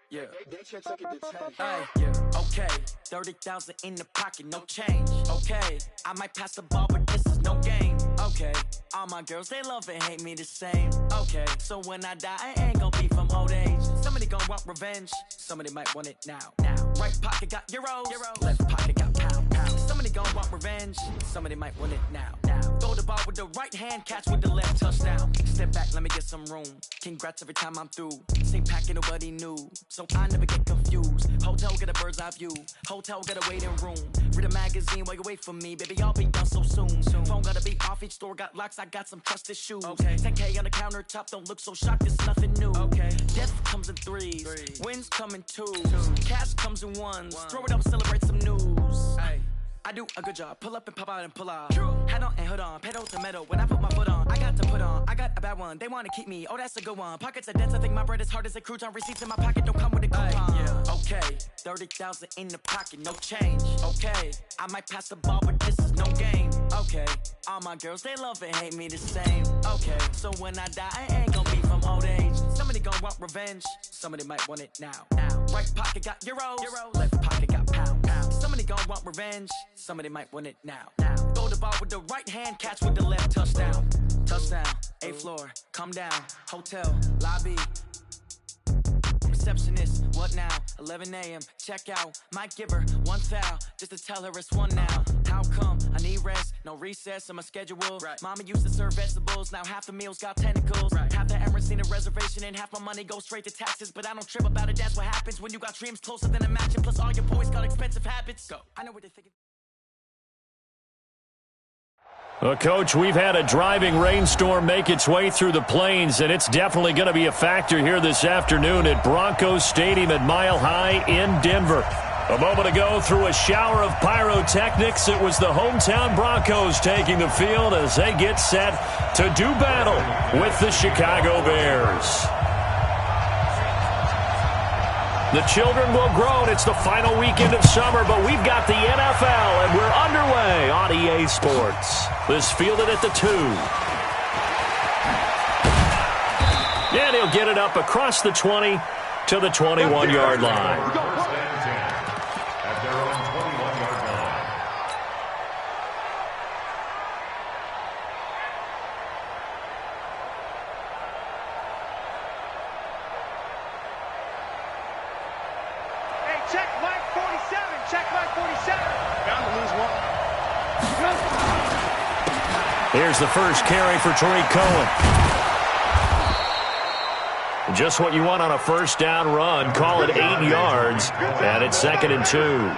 Yeah. Hey, yeah. Okay. 30,000 in the pocket, no change. Okay. I might pass the ball, but this is no game. Okay. All my girls, they love and hate me the same. Okay. So when I die, I ain't gonna be from old age. Somebody gonna want revenge. Somebody might want it now. Right pocket got euros. Left pocket got pound. Somebody gonna want revenge. Somebody might want it now. Throw the ball with the right hand, catch with the left, touchdown. Step back, let me get some room. Congrats every time I'm through. Same packet, nobody knew, so I never get confused. Hotel, get a bird's eye view. Hotel, get a waiting room. Read a magazine while you wait for me, baby, I'll be done so soon. Phone gotta be off, each store got locks, I got some trusted shoes. Okay. 10K on the countertop, don't look so shocked, it's nothing new. Okay. Death comes in threes, wins come in twos, cash comes in ones. Throw it up, celebrate some news. Ay. I do a good job, pull up and pop out and pull off. Head on and hood on, pedal to metal. When I put my foot on, I got to put on. I got a bad one, they wanna keep me, oh that's a good one. Pockets are dense, I think my bread is hard as a crouton. Receipts in my pocket, don't come with a coupon. Yeah. Okay, 30,000 in the pocket, no change. Okay, I might pass the ball, but this is no game. Okay, all my girls, they love and hate me the same. Okay, so when I die, I ain't gonna be from old age. Somebody gon' want revenge, somebody might want it now. Right pocket got euros, left pocket got pounds. Somebody gon' want revenge, somebody might want it now. Throw the ball with the right hand, catch with the left, touchdown. Touchdown, 8th floor, come down, hotel, lobby. Receptionist, what now? 11 a.m., check out. Might give her one foul, just to tell her it's one now. How come? I need rest, no recess in my schedule. Right. Mama used to serve vegetables, now half the meals got tentacles. Right. Half the Emirates seen a reservation and half my money goes straight to taxes. But I don't trip about it, that's what happens when you got dreams closer than a match. And plus all your boys got expensive habits. Go. I know what they're thinking. Well, Coach, we've had a driving rainstorm make its way through the plains, and it's definitely going to be a factor here this afternoon at Broncos Stadium at Mile High in Denver. A moment ago, through a shower of pyrotechnics, it was the hometown Broncos taking the field as they get set to do battle with the Chicago Bears. The children will groan. It's the final weekend of summer, but we've got the NFL, and we're underway on EA Sports. This fielded at the 2. And he'll get it up across the 20 to the 21-yard line. First and 10 at their own 21-yard line. Hey, check Mike 47. Check Mike 47. Bound to lose one. Here's the first carry for Tariq Cohen. Just what you want on a first down run. Call it 8 yards, and it's 2nd and 2.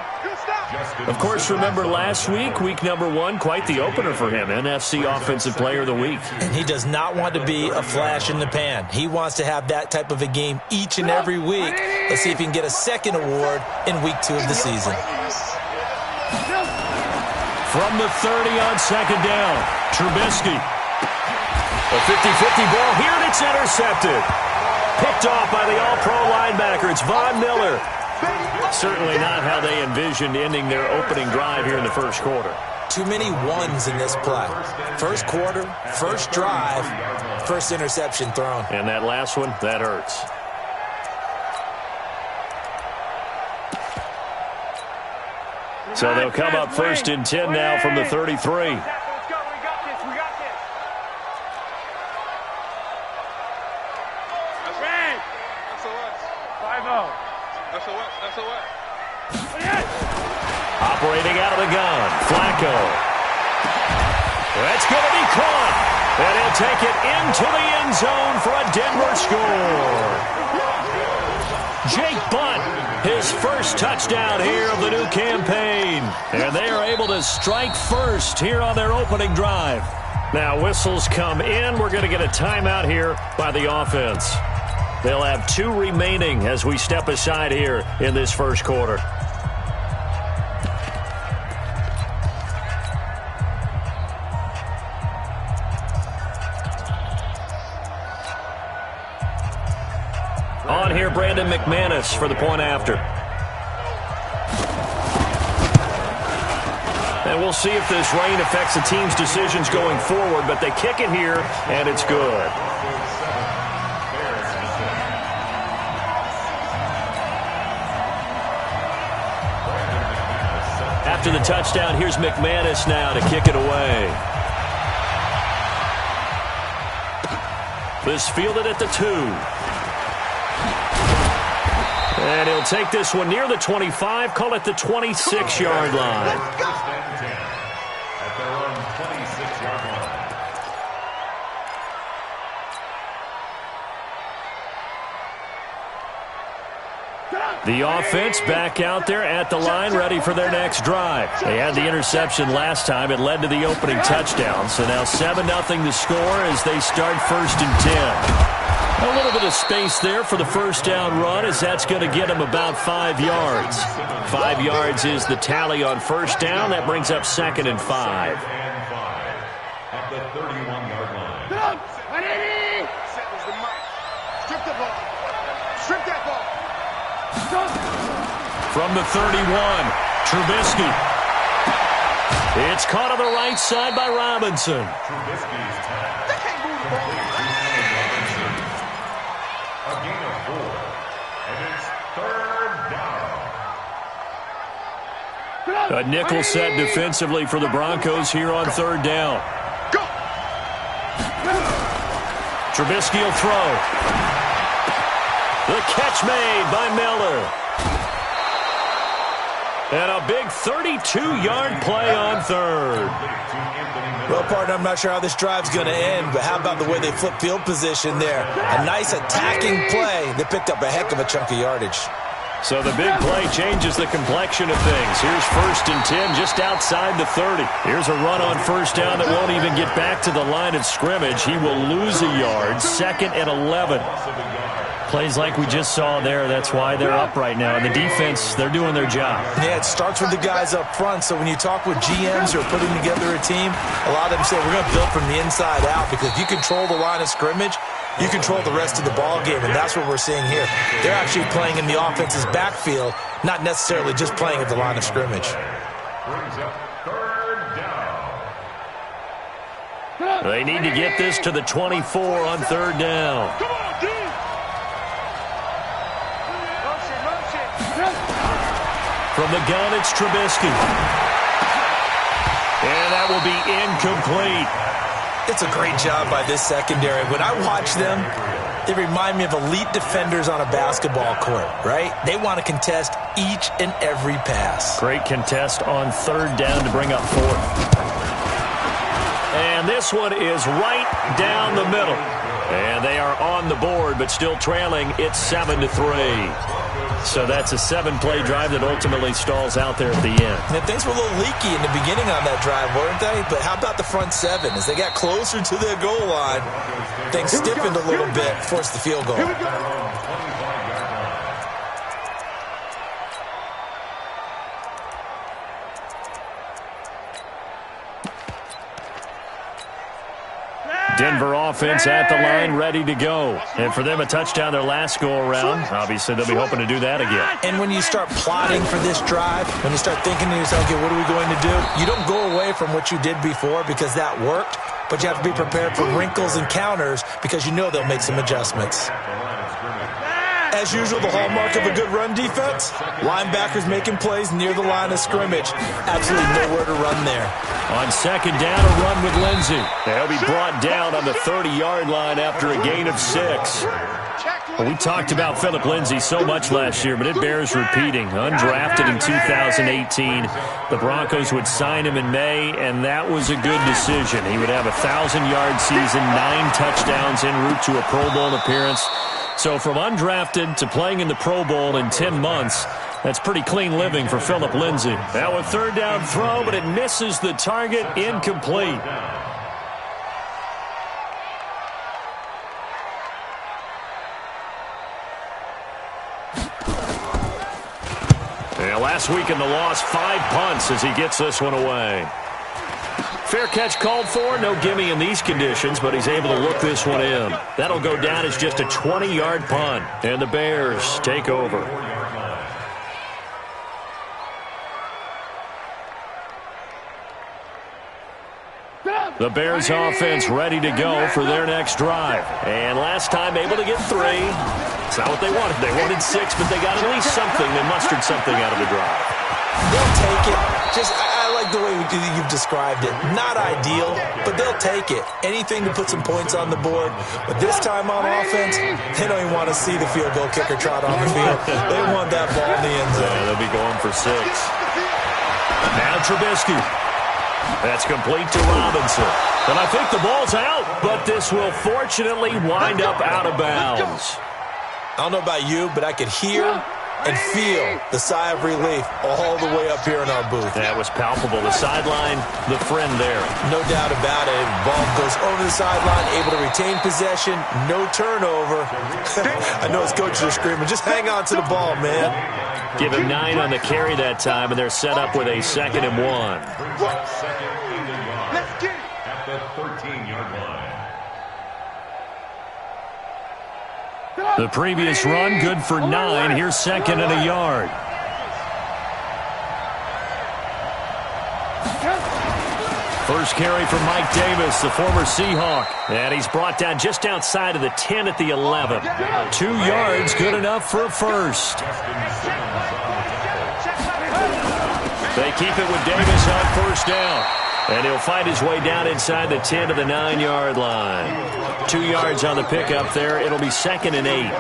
Of course, remember last week, week number 1, quite the opener for him, NFC Offensive Player of the Week. And he does not want to be a flash in the pan. He wants to have that type of a game each and every week. Let's see if he can get a second award in week 2 of the season. From the 30 on 2nd down, Trubisky. A 50-50 ball here, and it's intercepted. Picked off by the all-pro linebacker. It's Von Miller. Certainly not how they envisioned ending their opening drive here in the first quarter. Too many ones in this play. First quarter, first drive, first interception thrown. And that last one, that hurts. So they'll come up 1st and 10 now from the 33. Let's go. We got this. We got this. That's right. SOS. 5-0. SOS. Operating out of the gun, Flacco. That's going to be caught. And he'll take it into the end zone for a Denver score. Jake Butt, his first touchdown here of the new campaign. And they are able to strike first here on their opening drive. Now whistles come in. We're going to get a timeout here by the offense. They'll have 2 remaining as we step aside here in this first quarter. On here, Brandon McManus for the point after. And we'll see if this rain affects the team's decisions going forward, but they kick it here, and it's good. After the touchdown, here's McManus now to kick it away. This fielded at the 2. And he'll take this one near the 25, call it the 26-yard line. First and 10 at their own 26-yard line. The offense back out there at the line, ready for their next drive. They had the interception last time. It led to the opening touchdown. So now 7-0 the score as they start 1st and 10. A little bit of space there for the first down run, as that's going to get them about 5 yards. 5 yards is the tally on first down. That brings up 2nd and 5. At the 31-yard line. Strip the ball. Strip that ball. From the 31, Trubisky. It's caught on the right side by Robinson. Trubisky's tag. They can't move the ball. A gain of 4. And it's 3rd down. A nickel set defensively for the Broncos here on 3rd down. Go. Trubisky will throw. The catch made by Miller. And a big 32-yard play on 3rd. Well, partner, I'm not sure how this drive's going to end, but how about the way they flip field position there? A nice attacking play. They picked up a heck of a chunk of yardage. So the big play changes the complexion of things. Here's 1st and 10 just outside the 30. Here's a run on first down that won't even get back to the line of scrimmage. He will lose a yard. 2nd and 11. Plays like we just saw there. That's why they're up right now. And the defense, they're doing their job. Yeah, it starts with the guys up front. So when you talk with GMs who are putting together a team, a lot of them say we're going to build from the inside out, because if you control the line of scrimmage, you control the rest of the ball game, and that's what we're seeing here. They're actually playing in the offense's backfield, not necessarily just playing at the line of scrimmage. Brings up 3rd down. They need to get this to the 24 on 3rd down. Come on, D. From the gun, it's Trubisky. And that will be incomplete. It's a great job by this secondary. When I watch them, they remind me of elite defenders on a basketball court, right? They want to contest each and every pass. Great contest on 3rd down to bring up 4th. And this one is right down the middle. And they are on the board, but still trailing. It's 7-3. So that's a 7-play drive that ultimately stalls out there at the end. And things were a little leaky in the beginning on that drive, weren't they? But how about the front 7? As they got closer to the goal line, things stiffened a little bit, forced the field goal. Here we go. Denver offense at the line, ready to go. And for them, a touchdown their last go-around. Obviously, they'll be hoping to do that again. And when you start plotting for this drive, when you start thinking to yourself, okay, what are we going to do? You don't go away from what you did before because that worked, but you have to be prepared for wrinkles and counters because you know they'll make some adjustments. As usual, the hallmark of a good run defense, linebackers making plays near the line of scrimmage. Absolutely nowhere to run there. On 2nd down, a run with Lindsey. They'll be brought down on the 30-yard line after a gain of 6. Well, we talked about Philip Lindsey so much last year, but it bears repeating. Undrafted in 2018, the Broncos would sign him in May, and that was a good decision. He would have a 1,000-yard season, 9 touchdowns en route to a Pro Bowl appearance. So from undrafted to playing in the Pro Bowl in 10 months, that's pretty clean living for Philip Lindsey. Now a 3rd down throw, but it misses the target, incomplete. And last week in the loss, 5 punts as he gets this one away. Fair catch called for, no gimme in these conditions, but he's able to look this one in. That'll go down as just a 20-yard punt, and the Bears take over. The Bears offense ready to go for their next drive. And last time able to get 3. It's not what they wanted. They wanted 6, but they got at least something. They mustered something out of the drive. They'll take it. I like the way you've described it. Not ideal, but they'll take it. Anything to put some points on the board. But this time on offense, they don't even want to see the field goal kicker trot on the field. They want that ball in the end zone. Yeah, they'll be going for 6. Now Trubisky. That's complete to Robinson. And I think the ball's out, but this will fortunately wind up out of bounds. I don't know about you, but I could hear and feel the sigh of relief all the way up here in our booth. That was palpable. The sideline, the friend there. No doubt about it. Ball goes over the sideline, able to retain possession, no turnover. I know his coaches are screaming, just hang on to the ball, man. Give him 9 on the carry that time, and they're set up with a 2nd and 1. Let's get it. At the 13-yard line. The previous run, good for 9. Here's 2nd and a yard. First carry for Mike Davis, the former Seahawk. And he's brought down just outside of the 10 at the 11. 2 yards, good enough for a first. They keep it with Davis on first down. And he'll fight his way down inside the 10 to the 9-yard line. 2 yards on the pickup there. It'll be 2nd and 8.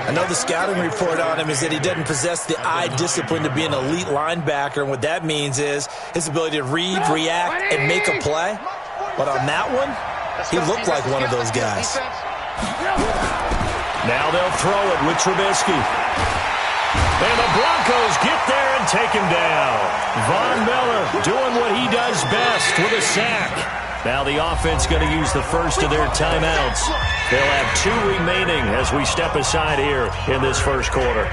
I know the scouting report on him is that he doesn't possess the eye discipline to be an elite linebacker. And what that means is his ability to read, react, and make a play. But on that one, he looked like one of those guys. Now they'll throw it with Trubisky. And the Broncos get there and take him down. Von Miller doing what he does best with a sack. Now the offense going to use the first of their timeouts. They'll have 2 remaining as we step aside here in this first quarter.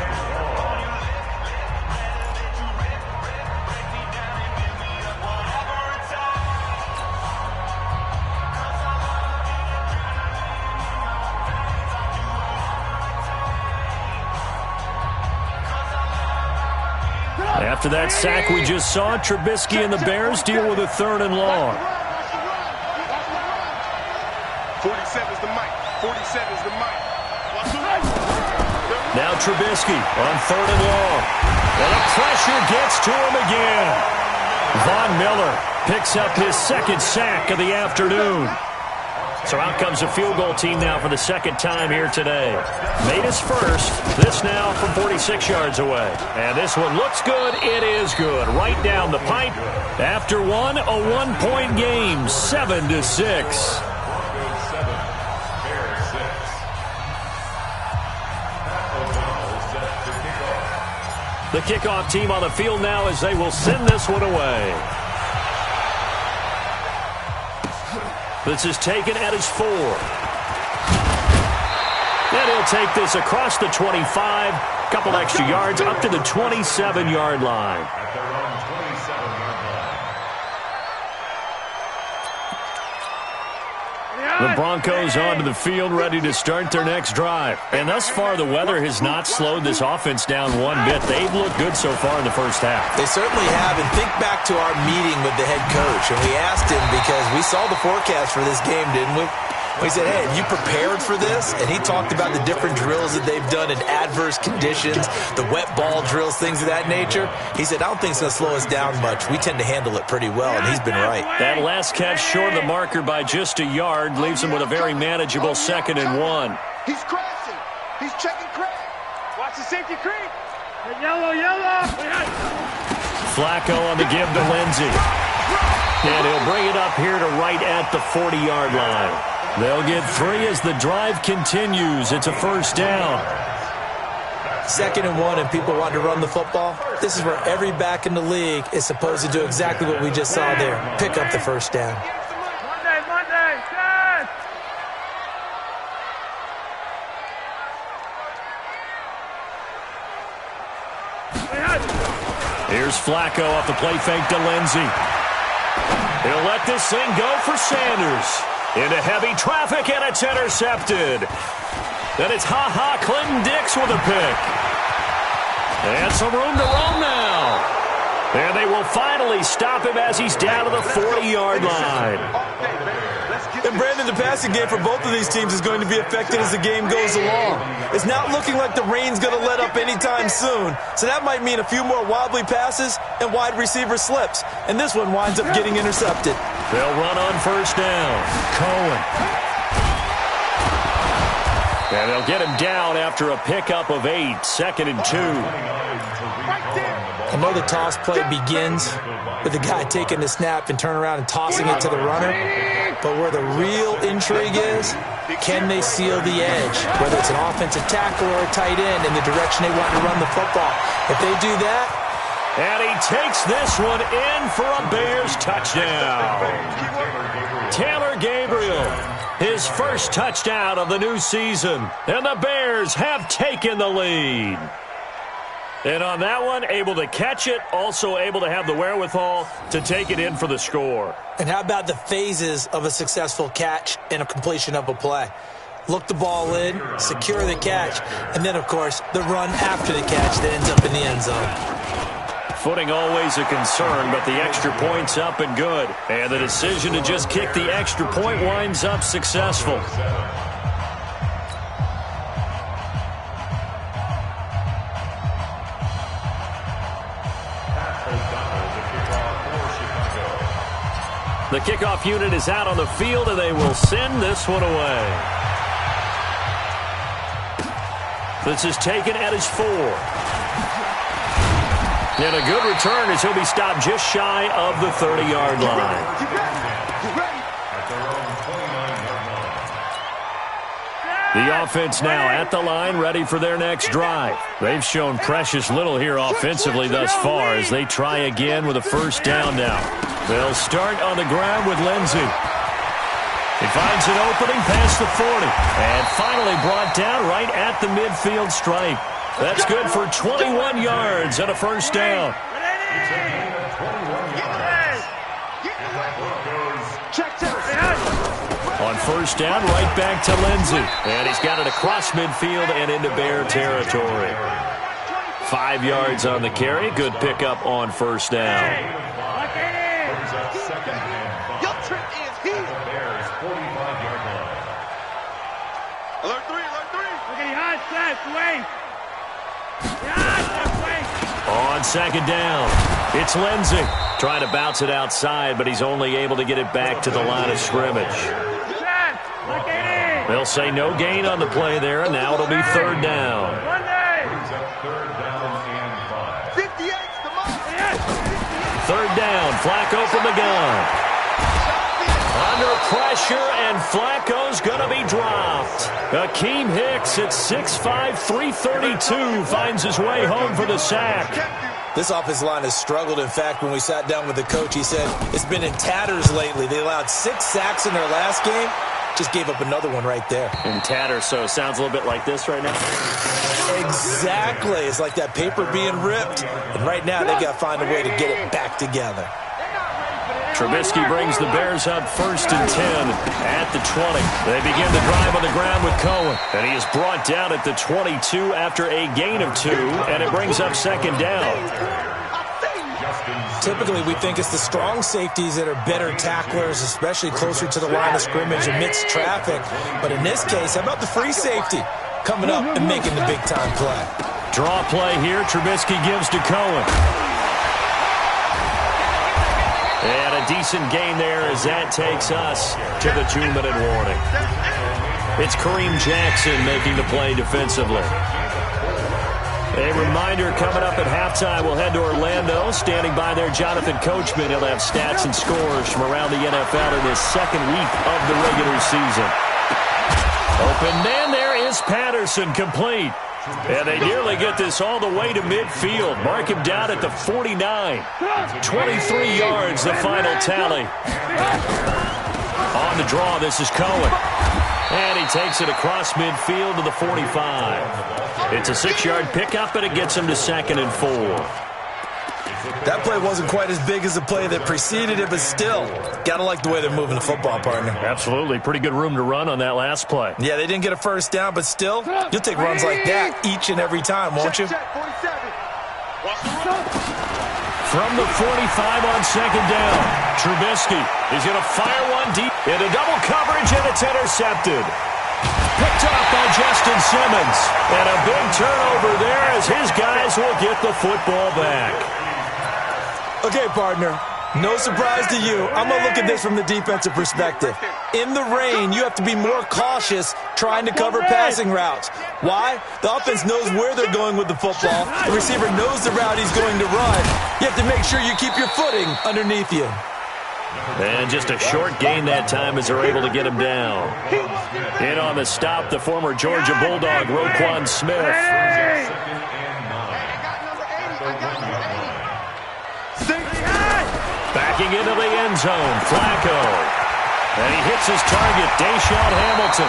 After that sack we just saw, Trubisky and the Bears deal with a 3rd and long. 47's the mic. 47's the mic. Now Trubisky on 3rd and long. And the pressure gets to him again. Von Miller picks up his 2nd sack of the afternoon. So out comes the field goal team now for the 2nd time here today. Made his first. This now from 46 yards away. And this one looks good. It is good. Right down the pipe. After one, a 1-point game, 7-6. The kickoff team on the field now as they will send this one away. This is taken at his 4. And he'll take this across the 25. Couple extra yards up to the 27-yard line. The Broncos onto the field, ready to start their next drive. And thus far, the weather has not slowed this offense down one bit. They've looked good so far in the first half. They certainly have. And think back to our meeting with the head coach. And we asked him, because we saw the forecast for this game, didn't we? We said, hey, have you prepared for this? And he talked about the different drills that they've done in adverse conditions, the wet ball drills, things of that nature. He said, I don't think it's going to slow us down much. We tend to handle it pretty well, and he's been right. That last catch short of the marker by just a yard leaves him with a very manageable 2nd and 1. He's crashing. He's checking crack. Watch the safety creep. Yellow, yellow. Flacco on the give to Lindsey. And he'll bring it up here to right at the 40-yard line. They'll get 3 as the drive continues. It's a first down. 2nd and 1, and people want to run the football. This is where every back in the league is supposed to do exactly what we just saw there. Pick up the first down. Monday, good. Here's Flacco off the play fake to Lindsey. He'll let this thing go for Sanders. Into heavy traffic, and it's intercepted. Then it's Clinton Dix with a pick. And some room to roam now. And they will finally stop him as he's down to the 40-yard line. And Brandon, the passing game for both of these teams is going to be affected as the game goes along. It's not looking like the rain's going to let up anytime soon. So that might mean a few more wobbly passes and wide receiver slips. And this one winds up getting intercepted. They'll run on first down. Cohen. And they'll get him down after a pickup of 8. 2nd and 2. I know the toss play begins with the guy taking the snap and turning around and tossing it to the runner. But where the real intrigue is Can they seal the edge, whether it's an offensive tackle or a tight end, in the direction they want to run the football? If they do that, and he takes this one in for a Bears touchdown. Taylor Gabriel, his first touchdown of the new season, and the Bears have taken the lead. And on that one, able to catch it, also able to have the wherewithal to take it in for the score. And how about the phases of a successful catch and a completion of a play? Look the ball in, secure the catch, and then, of course, the run after the catch that ends up in the end zone. Footing always a concern, but the extra point's up and good. And the decision to just kick the extra point winds up successful. The kickoff unit is out on the field, and they will send this one away. This is taken at his 4. And a good return as he'll be stopped just shy of the 30-yard line. The offense now at the line, ready for their next drive. They've shown precious little here offensively thus far as they try again with a first down now. They'll start on the ground with Lindsey. He finds an opening past the 40 and finally brought down right at the midfield stripe. That's good for 21 yards and a first down. On first down, right back to Lindsey. And he's got it across midfield and into Bear territory. 5 yards on the carry. Good pickup on first down. On second down, it's Lindsey. Trying to bounce it outside, but he's only able to get it back to the line of scrimmage. They'll say no gain on the play there, and now it'll be third down. Third down, Flacco from the gun. Under pressure, and Flacco's going to be dropped. Akeem Hicks at 6'5", 332 finds his way home for the sack. This offensive line has struggled. In fact, when we sat down with the coach, he said it's been in tatters lately. They allowed 6 sacks in their last game. Just gave up another one right there. In tatters, so it sounds a little bit like this right now? Exactly. It's like that paper being ripped. And right now, they got to find a way to get it back together. Trubisky brings the Bears up first and 10 at the 20. They begin the drive on the ground with Cohen. And he is brought down at the 22 after a gain of 2. And it brings up second down. Typically, we think it's the strong safeties that are better tacklers, especially closer to the line of scrimmage amidst traffic. But in this case, how about the free safety coming up and making the big-time play? Draw play here. Trubisky gives to Cohen. And a decent gain there as that takes us to the 2-minute warning. It's Kareem Jackson making the play defensively. A reminder coming up at halftime, we'll head to Orlando. Standing by there, Jonathan Coachman. He'll have stats and scores from around the NFL in his second week of the regular season. Open man, there is Patterson, complete. And they nearly get this all the way to midfield. Mark him down at the 49. 23 yards, the final tally. On the draw, this is Cohen. And he takes it across midfield to the 45. It's a 6-yard pickup, and it gets him to 2nd and 4. That play wasn't quite as big as the play that preceded it, but still, gotta like the way they're moving the football, partner. Absolutely. Pretty good room to run on that last play. Yeah, they didn't get a first down, but still, you'll take runs like that each and every time, won't you? From the 45 on second down, Trubisky is going to fire one deep into double coverage, and it's intercepted. Picked up by Justin Simmons. And a big turnover there as his guys will get the football back. Okay, partner, no surprise to you. I'm going to look at this from the defensive perspective. In the rain, you have to be more cautious trying to cover passing routes. Why? The offense knows where they're going with the football. The receiver knows the route he's going to run. You have to make sure you keep your footing underneath you. And just a short gain that time as they're able to get him down. In on the stop, the former Georgia Bulldog, Roquan Smith. Backing into the end zone, Flacco. And he hits his target, Deshaun Hamilton.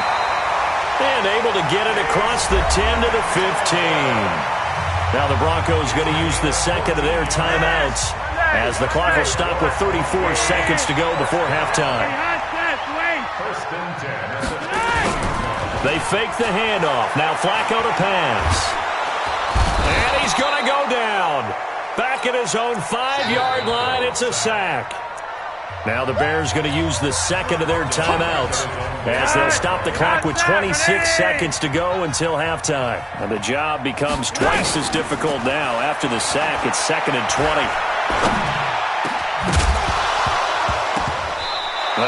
And able to get it across the 10 to the 15. Now the Broncos going to use the second of their timeouts as the clock will stop with 34 seconds to go before halftime. They fake the handoff. Now Flacco to pass. And he's going to go down. Back at his own 5-yard line, it's a sack. Now the Bears going to use the second of their timeouts as they'll stop the clock with 26 seconds to go until halftime. And the job becomes twice as difficult now. After the sack, it's 2nd and 20.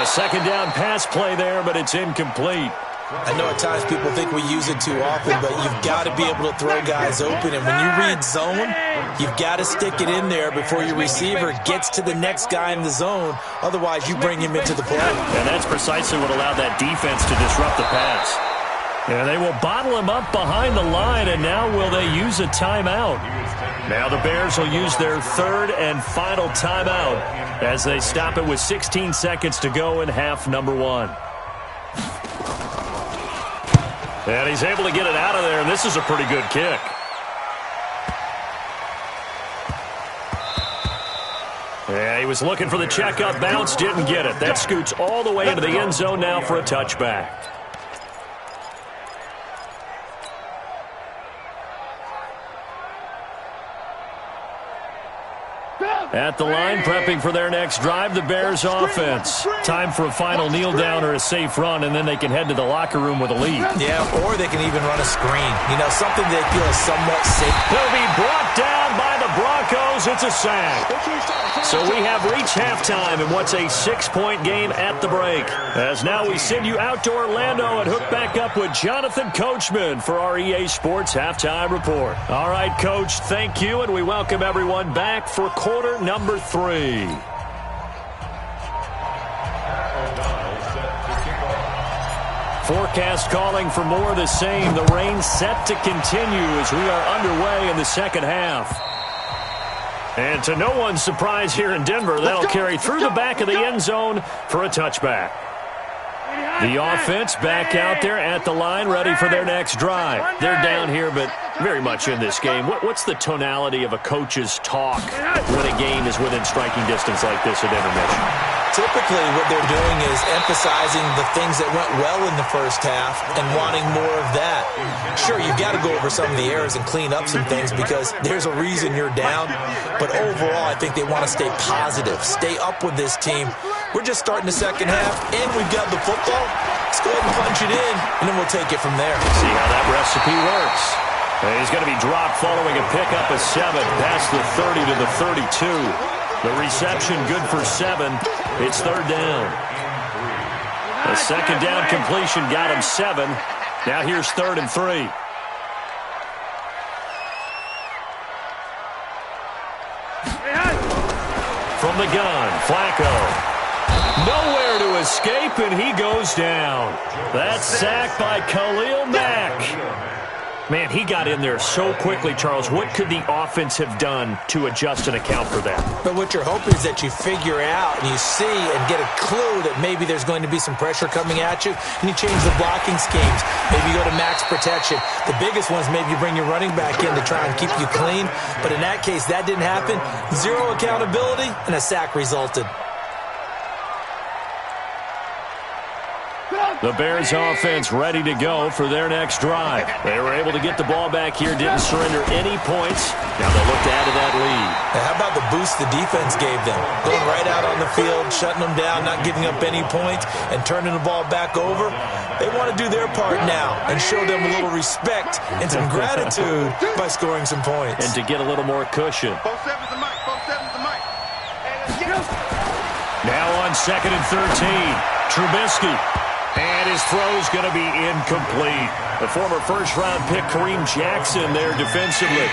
A second down pass play there, but it's incomplete. I know at times people think we use it too often, but you've got to be able to throw guys open. And when you read zone, you've got to stick it in there before your receiver gets to the next guy in the zone. Otherwise, you bring him into the play. And that's precisely what allowed that defense to disrupt the pass. And they will bottle him up behind the line, and now will they use a timeout? Now the Bears will use their third and final timeout as they stop it with 16 seconds to go in half number 1. And he's able to get it out of there, and this is a pretty good kick. Yeah, he was looking for the checkup bounce, didn't get it. That scoots all the way into the end zone now for a touchback. At the line, prepping for their next drive, the Bears offense. Time for a final kneel down or a safe run, and then they can head to the locker room with a lead. Yeah, or they can even run a screen. You know, something they feel is somewhat safe. He'll be brought down by the Broncos. It's a sack. So we have reached halftime in what's a 6-point game at the break. As now we send you out to Orlando and hook back up with Jonathan Coachman for our EA Sports Halftime Report. All right, Coach, thank you, and we welcome everyone back for quarter number 3. Forecast calling for more of the same. The rain set to continue as we are underway in the second half. And to no one's surprise here in Denver, that'll carry through the back of the end zone for a touchback. The offense back out there at the line, ready for their next drive. They're down here, but very much in this game. What's the tonality of a coach's talk when a game is within striking distance like this at intermission? Typically, what they're doing is emphasizing the things that went well in the first half and wanting more of that. Sure, you've got to go over some of the errors and clean up some things because there's a reason you're down. But overall, I think they want to stay positive, stay up with this team. We're just starting the second half, and we've got the football. Let's go ahead and punch it in, and then we'll take it from there. See how that recipe works. And he's going to be dropped following a pickup of 7 past the 30 to the 32. The reception good for 7. It's third down. The second down completion got him 7. Now here's 3rd and 3. From the gun, Flacco. Nowhere to escape, and he goes down. That's sacked by Khalil Mack. Man, he got in there so quickly, Charles. What could the offense have done to adjust and account for that? But what you're hoping is that you figure out and you see and get a clue that maybe there's going to be some pressure coming at you, and you change the blocking schemes. Maybe you go to max protection. The biggest one is maybe you bring your running back in to try and keep you clean. But in that case, that didn't happen. 0 accountability, and a sack resulted. The Bears offense ready to go for their next drive. They were able to get the ball back here, didn't surrender any points. Now they look to add to that lead. Now how about the boost the defense gave them? Going right out on the field, shutting them down, not giving up any points, and turning the ball back over. They want to do their part now and show them a little respect and some gratitude by scoring some points. And to get a little more cushion. Now on 2nd and 13, Trubisky. And his throw's going to be incomplete. The former first-round pick, Kareem Jackson, there defensively.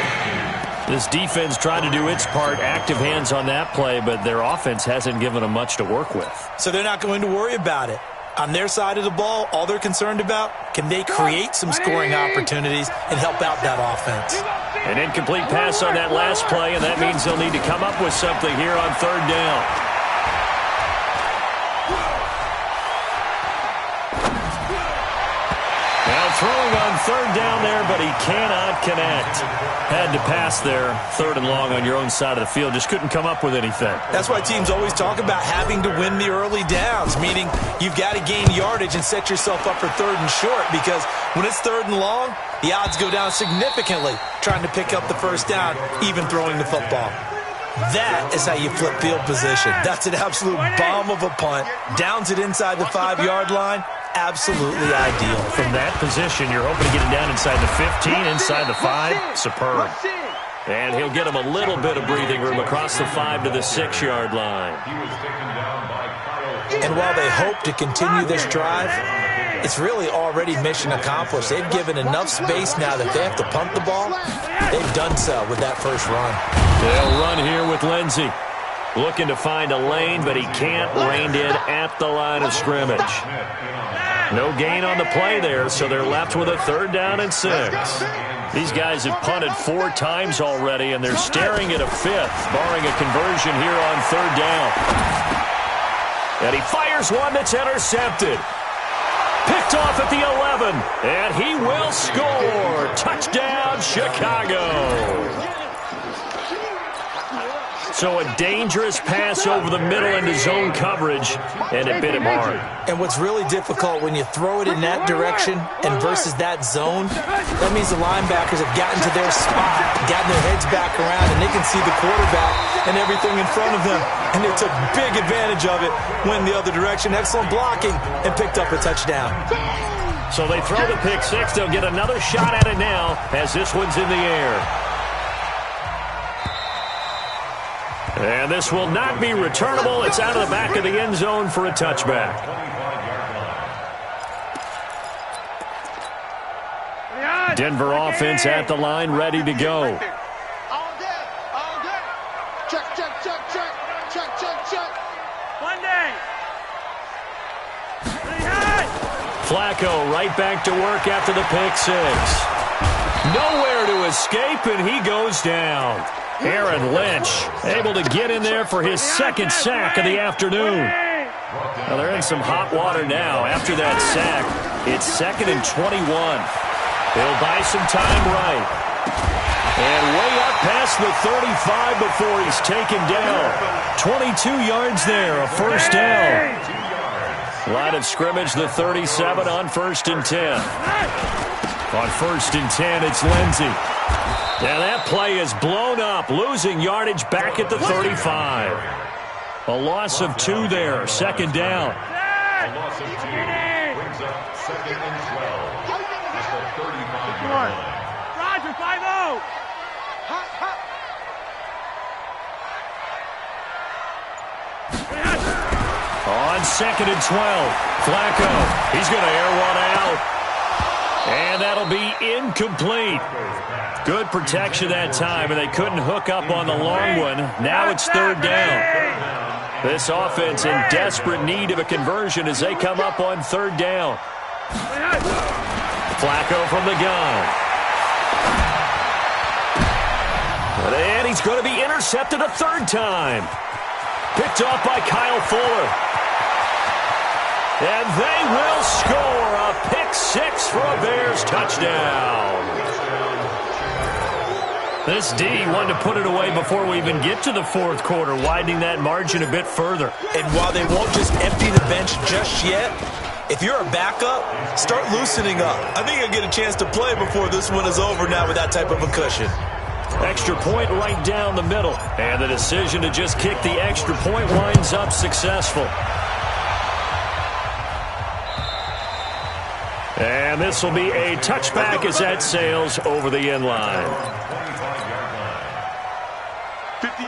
This defense trying to do its part, active hands on that play, but their offense hasn't given them much to work with. So they're not going to worry about it. On their side of the ball, all they're concerned about, can they create some scoring opportunities and help out that offense? An incomplete pass on that last play, and that means they'll need to come up with something here on third down. Throwing on third down there, but he cannot connect. Had to pass there, third and long on your own side of the field. Just couldn't come up with anything. That's why teams always talk about having to win the early downs, meaning you've got to gain yardage and set yourself up for third and short, because when it's third and long, the odds go down significantly trying to pick up the first down, even throwing the football. That is how you flip field position. That's an absolute bomb of a punt. Downs it inside the 5-yard line. Absolutely ideal. From that position, you're hoping to get him down inside the 15, inside the 5. Superb. And he'll get him a little bit of breathing room across the 5 to the 6-yard line. And while they hope to continue this drive, it's really already mission accomplished. They've given enough space now that they have to punt the ball. They've done so with that first run. They'll run here with Lindsey. Looking to find a lane, but he can't. Reined in at the line of scrimmage. No gain on the play there, so they're left with a third down and 6. These guys have punted 4 times already, and they're staring at a 5th, barring a conversion here on third down. And he fires one that's intercepted. Picked off at the 11, and he will score. Touchdown, Chicago. So a dangerous pass over the middle into zone coverage, and it bit him hard. And what's really difficult when you throw it in that direction and versus that zone, that means the linebackers have gotten to their spot, gotten their heads back around, and they can see the quarterback and everything in front of them. And they took big advantage of it, went the other direction, excellent blocking, and picked up a touchdown. So they throw the pick 6. They'll get another shot at it now as this one's in the air. And this will not be returnable. It's out of the back of the end zone for a touchback. Denver offense at the line, ready to go. All day, all day. Check, check, check, check, check, check, check. One day. Flacco right back to work after the pick 6. Nowhere to escape, and he goes down. Aaron Lynch able to get in there for his 2nd sack of the afternoon. Well, they're in some hot water now. After that sack, it's 2nd and 21. They'll buy some time right. And way up past the 35 before he's taken down. 22 yards there, a first down. Line of scrimmage, the 37 on 1st and 10. On 1st and 10, it's Lindsey. Yeah, that play is blown up, losing yardage back at the 35. A loss of 2 there, 2nd down. A loss of 2 brings up 2nd and 12 at the 35-yard line. Roger, 5-0. On 2nd and 12, Flacco, he's going to air one out. And that'll be incomplete. Good protection that time, and they couldn't hook up on the long one. Now it's 3rd down. This offense in desperate need of a conversion as they come up on 3rd down. Flacco from the gun. And he's going to be intercepted a 3rd time. Picked off by Kyle Fuller. And they will score a pick 6 for a Bears touchdown. This D wanted to put it away before we even get to the 4th quarter, widening that margin a bit further. And while they won't just empty the bench just yet, if you're a backup, start loosening up. I think you'll get a chance to play before this one is over now with that type of a cushion. Extra point right down the middle. And the decision to just kick the extra point winds up successful. And this will be a touchback as that sails over the end line.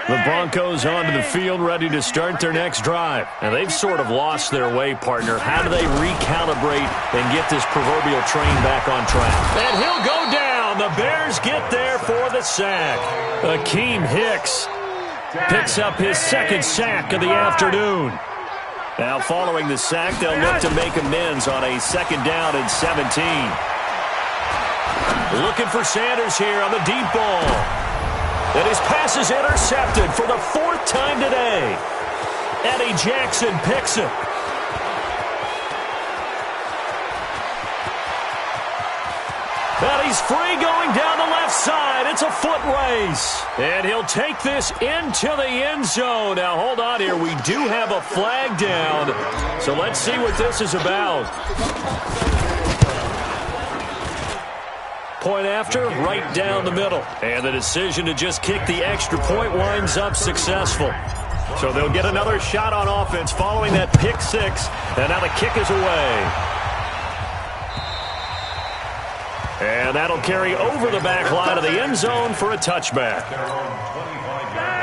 The Broncos onto the field, ready to start their next drive. And they've sort of lost their way, partner. How do they recalibrate and get this proverbial train back on track? And he'll go down down. The Bears get there for the sack. Akeem Hicks picks up his second sack of the afternoon. Now following the sack, they'll look to make amends on a 2nd down and 17. Looking for Sanders here on the deep ball. And his pass is intercepted for the 4th time today. Eddie Jackson picks it. And he's free going down the left side. It's a foot race. And he'll take this into the end zone. Now, hold on here. We do have a flag down. So let's see what this is about. Point after, right down the middle. And the decision to just kick the extra point winds up successful. So they'll get another shot on offense following that pick 6. And now the kick is away. And that'll carry over the back line of the end zone for a touchback.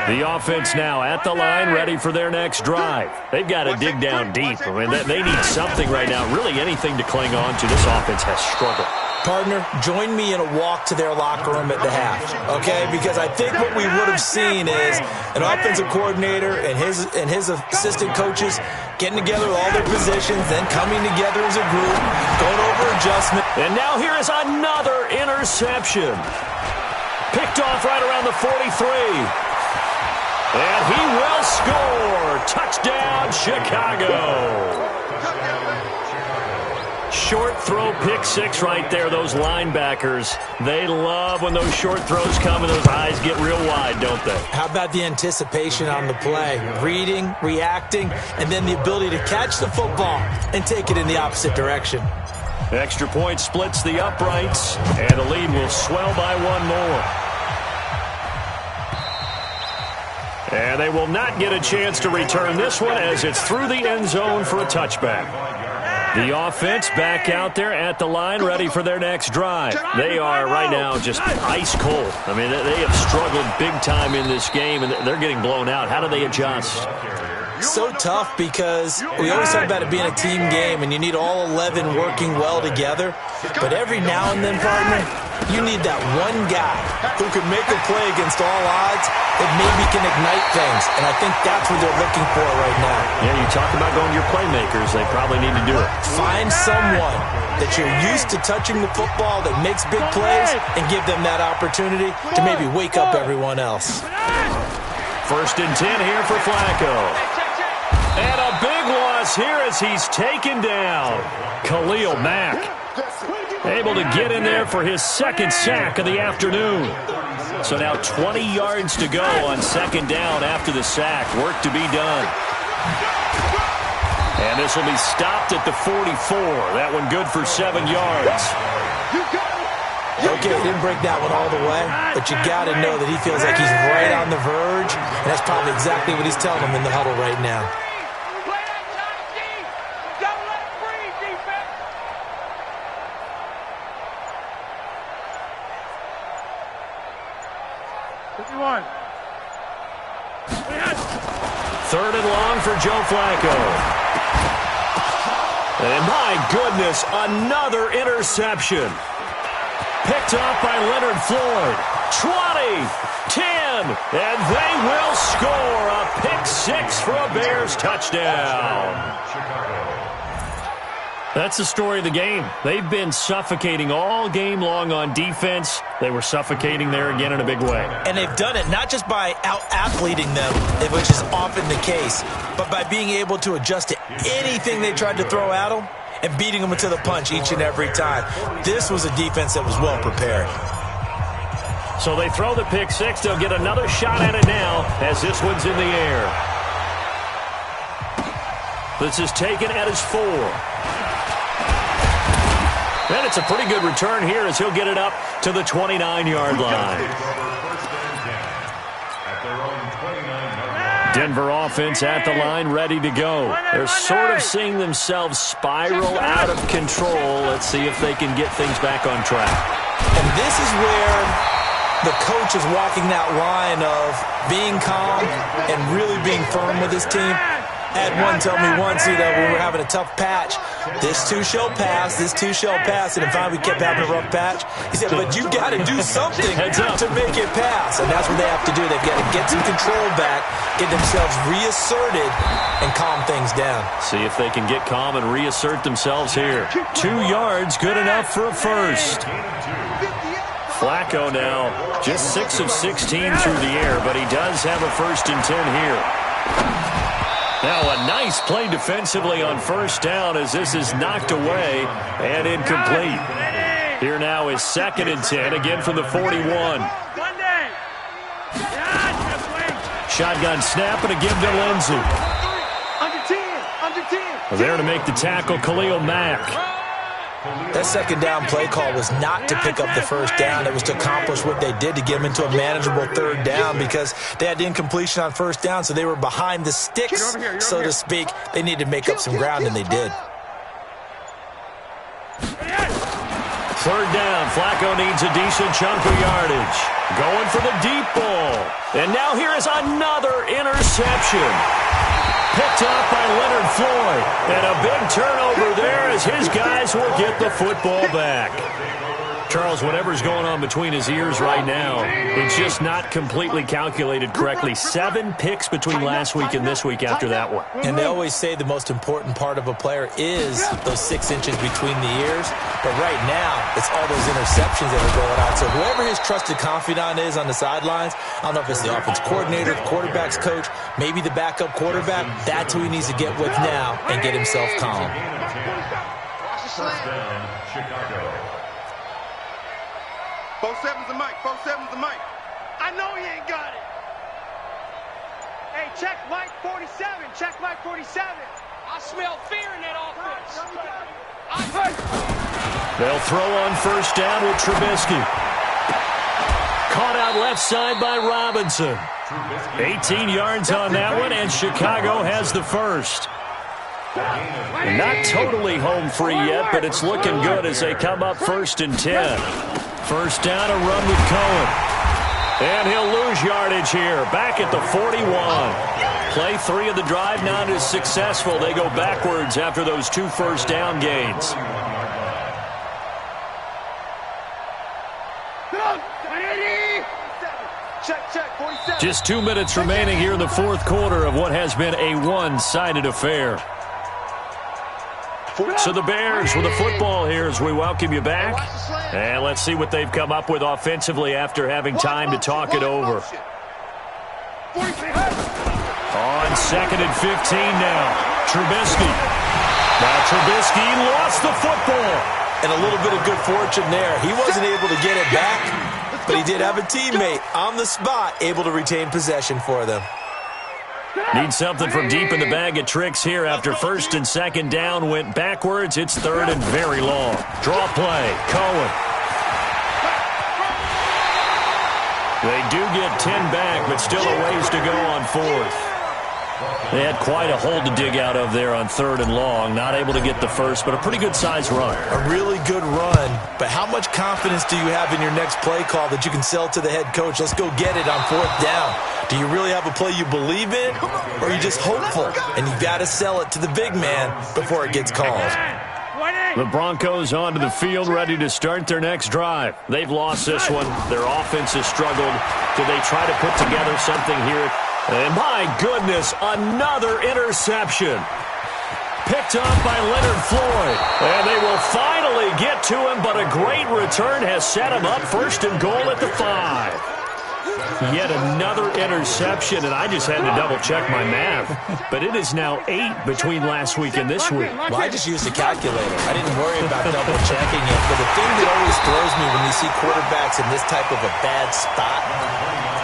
The offense now at the line, ready for their next drive. They've got to dig down deep. I mean, they need something right now, really anything to cling on to. This offense has struggled. Partner, join me in a walk to their locker room at the half, okay? Because I think what we would have seen is an offensive coordinator and his assistant coaches getting together with all their positions, then coming together as a group, going over adjustment. And now here is another interception. Picked off right around the 43. And he will score. Touchdown, Chicago. Short throw, pick 6 right there. Those linebackers, they love when those short throws come and those eyes get real wide, don't they? How about the anticipation on the play? Reading, reacting, and then the ability to catch the football and take it in the opposite direction. Extra point splits the uprights, and the lead will swell by 1 more. And they will not get a chance to return this one as it's through the end zone for a touchback. The offense back out there at the line, ready for their next drive. They are right now just ice cold. I mean, they have struggled big time in this game, and they're getting blown out. How do they adjust? So tough because we always talk about it being a team game, and you need all 11 working well together. But every now and then, partner, you need that one guy who can make a play against all odds that maybe can ignite things. And I think that's what they're looking for right now. Yeah, you talk about going to your playmakers. They probably need to do it. Find someone that you're used to touching the football that makes big plays and give them that opportunity to maybe wake up everyone else. 1st and 10 here for Flacco. And a big loss here as he's taken down. Khalil Mack able to get in there for his 2nd sack of the afternoon. So now 20 yards to go on 2nd down after the sack. Work to be done. And this will be stopped at the 44. That one good for 7 yards. Okay, didn't break that one all the way, but you got to know that he feels like he's right on the verge, and that's probably exactly what he's telling them in the huddle right now. Third and long for Joe Flacco. And my goodness, another interception. Picked off by Leonard Floyd. 20, 10, and they will score a pick 6 for a Bears touchdown. That's the story of the game. They've been suffocating all game long on defense. They were suffocating there again in a big way. And they've done it not just by out-athleting them, which is often the case, but by being able to adjust to anything they tried to throw at them and beating them to the punch each and every time. This was a defense that was well prepared. So they throw the pick 6. They'll get another shot at it now as this one's in the air. This is taken at his 4. And it's a pretty good return here as he'll get it up to the 29-yard line. Denver offense at the line, ready to go. They're sort of seeing themselves spiral out of control. Let's see if they can get things back on track. And this is where the coach is walking that line of being calm and really being firm with his team. Had one tell me once, when we were having a tough patch, this too shall pass, and if finally we kept having a rough patch, he said, but you've got to do something to make it pass, and that's what they have to do. They've got to get some control back, get themselves reasserted, and calm things down. See if they can get calm and reassert themselves here. 2 yards, good enough for a first. Flacco now just 6 of 16 through the air, but he does have a 1st and 10 here. Now a nice play defensively on 1st down as this is knocked away and incomplete. Here now is 2nd and 10, again from the 41. Shotgun snap and a give to Lindsey. Under 10. There to make the tackle, Khalil Mack. That 2nd down play call was not to pick up the 1st down. It was to accomplish what they did to get them into a manageable 3rd down because they had incompletion on 1st down, so they were behind the sticks, so to speak. They needed to make up some ground, and they did. 3rd down. Flacco needs a decent chunk of yardage. Going for the deep ball. And now here is another interception. Picked up by Leonard Floyd. And a big turnover there as his guys will get the football back. Charles, whatever's going on between his ears right now, it's just not completely calculated correctly. 7 picks between last week and this week after that one. And they always say the most important part of a player is those 6 inches between the ears. But right now, it's all those interceptions that are going on. So whoever his trusted confidant is on the sidelines, I don't know if it's the offense coordinator, the quarterback's coach, maybe the backup quarterback, that's who he needs to get with now and get himself calm. First down, Chicago. 4-7's the mic. 4-7's the mic. I know he ain't got it. Hey, check Mike 47. Check Mike 47. I smell fear in that offense. They'll throw on 1st down with Trubisky. Caught out left side by Robinson. 18 yards on that one, and Chicago has the 1st. Not totally home free yet, but it's looking good as they come up 1st and 10. 1st down, a run with Cohen. And he'll lose yardage here, back at the 41. Play 3 of the drive not as successful. They go backwards after those 2 1st down gains. Just 2 minutes remaining here in the 4th quarter of what has been a one-sided affair. So the Bears with the football here as we welcome you back. And let's see what they've come up with offensively after having time to talk it over. On 2nd and 15 now. Trubisky. Now Trubisky lost the football. And a little bit of good fortune there. He wasn't able to get it back, but he did have a teammate on the spot able to retain possession for them. Need something from deep in the bag of tricks here after 1st and 2nd down went backwards. It's 3rd and very long. Draw play. Cohen. They do get 10 back, but still a ways to go on 4th. They had quite a hole to dig out of there on 3rd and long. Not able to get the 1st, but a pretty good size run. A really good run, but how much confidence do you have in your next play call that you can sell to the head coach? Let's go get it on 4th down. Do you really have a play you believe in, or are you just hopeful? And you've got to sell it to the big man before it gets called. The Broncos onto the field, ready to start their next drive. They've lost this one. Their offense has struggled. Do they try to put together something here? And my goodness, another interception. Picked up by Leonard Floyd. And they will finally get to him, but a great return has set him up 1st and goal at the 5. Yet another interception, and I just had to double-check my math. But it is now 8 between last week and this week. Well, I just used a calculator. I didn't worry about double-checking it. But the thing that always throws me when you see quarterbacks in this type of a bad spot,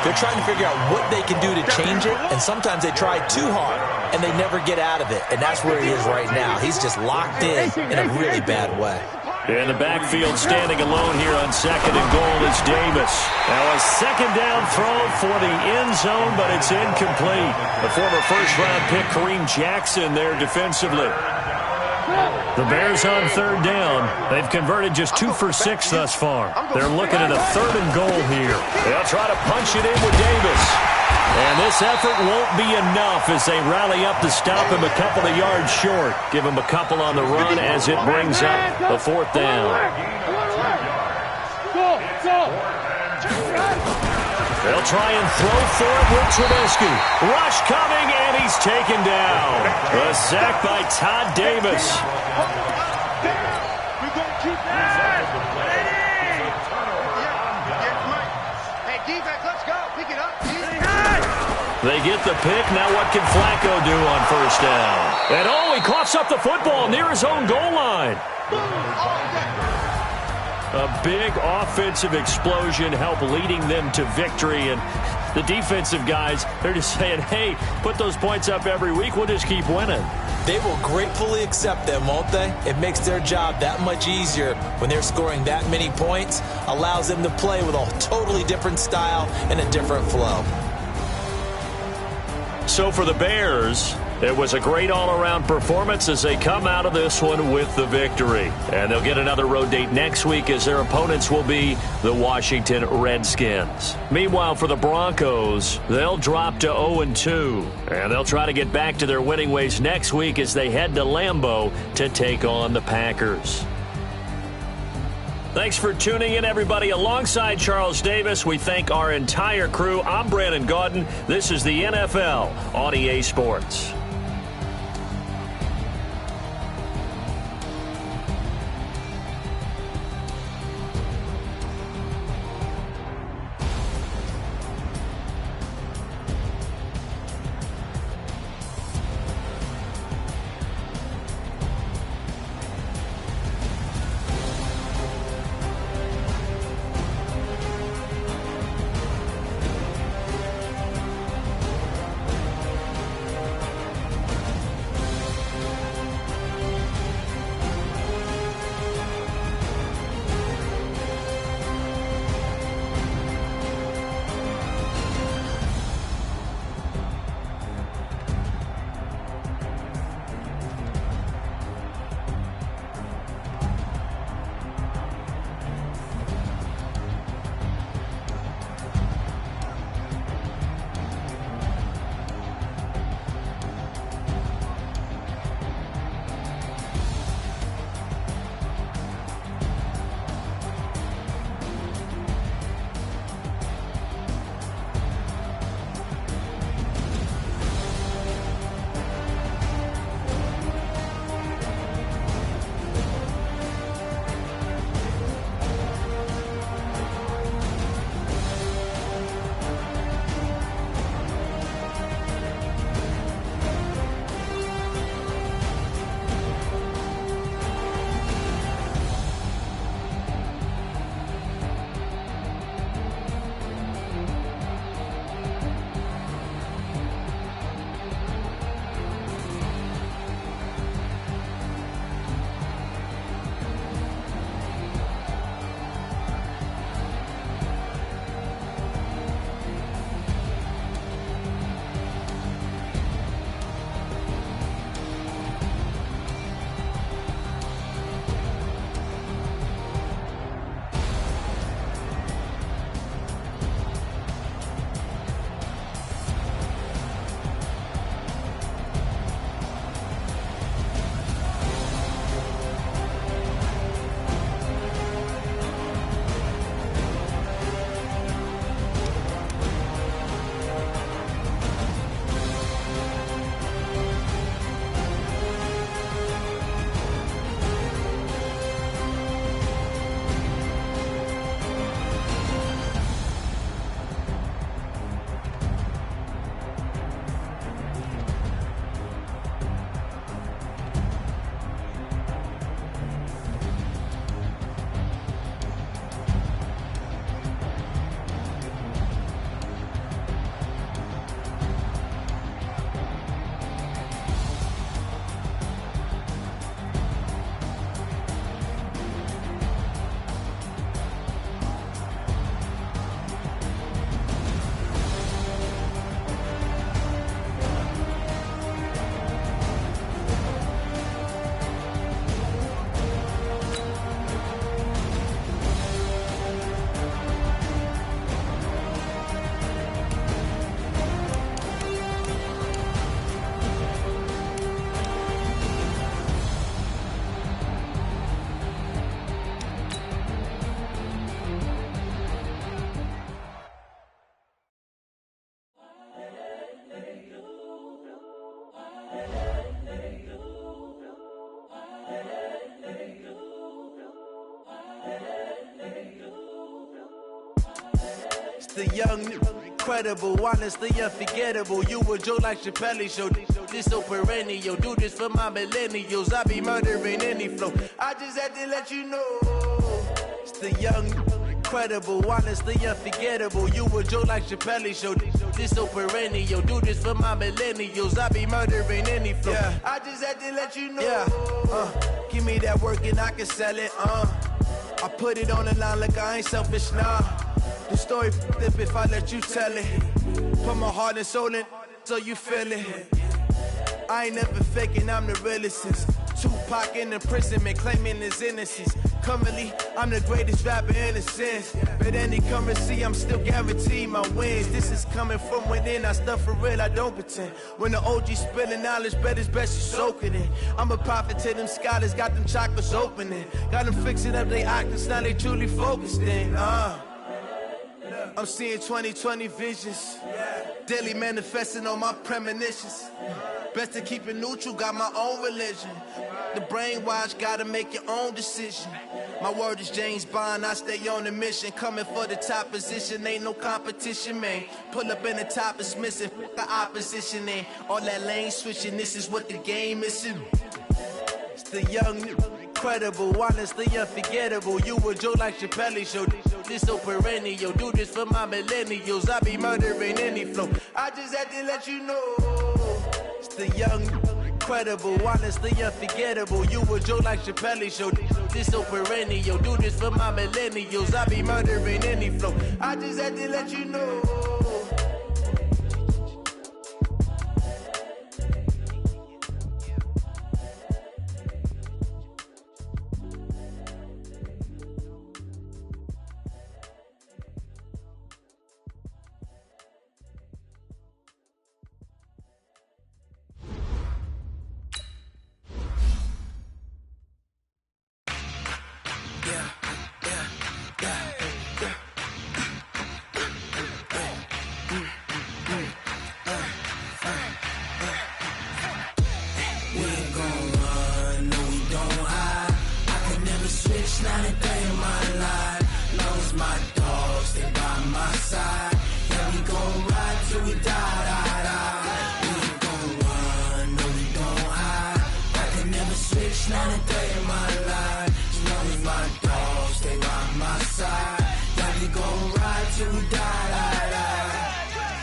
they're trying to figure out what they can do to change it, and sometimes they try too hard, and they never get out of it. And that's where he is right now. He's just locked in a really bad way. In the backfield, standing alone here on 2nd and goal is Davis. Now a 2nd down throw for the end zone, but it's incomplete. The former 1st-round pick, Kareem Jackson, there defensively. The Bears on 3rd down. They've converted just 2 for 6 thus far. They're looking at a 3rd and goal here. They'll try to punch it in with Davis. And This effort won't be enough as they rally up to stop him a couple of yards short. Give him a couple on the run as it brings up the 4th down. They'll try and throw for it with Trubisky. Rush coming, and he's taken down. A sack by Todd Davis. Hey, defense, let's go. Pick it up. They get the pick. Now what can Flacco do on 1st down? And he coughs up the football near his own goal line. A big offensive explosion helped leading them to victory. And the defensive guys, they're just saying, hey, put those points up every week. We'll just keep winning. They will gratefully accept them, won't they? It makes their job that much easier when they're scoring that many points. Allows them to play with a totally different style and a different flow. So for the Bears, it was a great all-around performance as they come out of this one with the victory. And they'll get another road date next week as their opponents will be the Washington Redskins. Meanwhile, for the Broncos, they'll drop to 0-2. And they'll try to get back to their winning ways next week as they head to Lambeau to take on the Packers. Thanks for tuning in, everybody. Alongside Charles Davis, we thank our entire crew. I'm Brandon Gaudin. This is the NFL on EA Sports. young, incredible, honestly unforgettable. You a joke like Chappelle Show. This so perennial. Do this for my millennials. I be murdering any flow. I just had to let you know. It's the young, incredible, honestly unforgettable. You a joke like Chappelle Show. This so perennial. Do this for my millennials. I be murdering any flow. Yeah. I just had to let you know. Yeah. Give me that work and I can sell it. I put it on the line like I ain't selfish, nah. The story flip if I let you tell it. Put my heart and soul in so you feel it. I ain't never faking, I'm the realest since Tupac in imprisonment, claiming his innocence. Currently, I'm the greatest rapper in a sense. But any currency, I'm still guaranteed my wins. This is coming from within, I stuff for real, I don't pretend. When the OG spilling knowledge, bet it's best you soak it in. I'm a prophet to them scholars, got them chakras opening. Got them fixing up their octaves, now they truly focused in. I'm seeing 2020 visions. Daily manifesting on my premonitions. Best to keep it neutral, got my own religion. The brainwash, gotta make your own decision. My word is James Bond, I stay on a mission. Coming for the top position, ain't no competition, man. Pull up in the top is missing, the opposition ain't. All that lane switching, this is what the game is. It's the young, incredible, honestly unforgettable. You a joke like Chappelle Show. This so perennial. Do this for my millennials. I be murdering any flow. I just had to let you know. It's the young, incredible, honestly unforgettable. You a joke like Chappelle Show. This so perennial. Do this for my millennials. I be murdering any flow. I just had to let you know.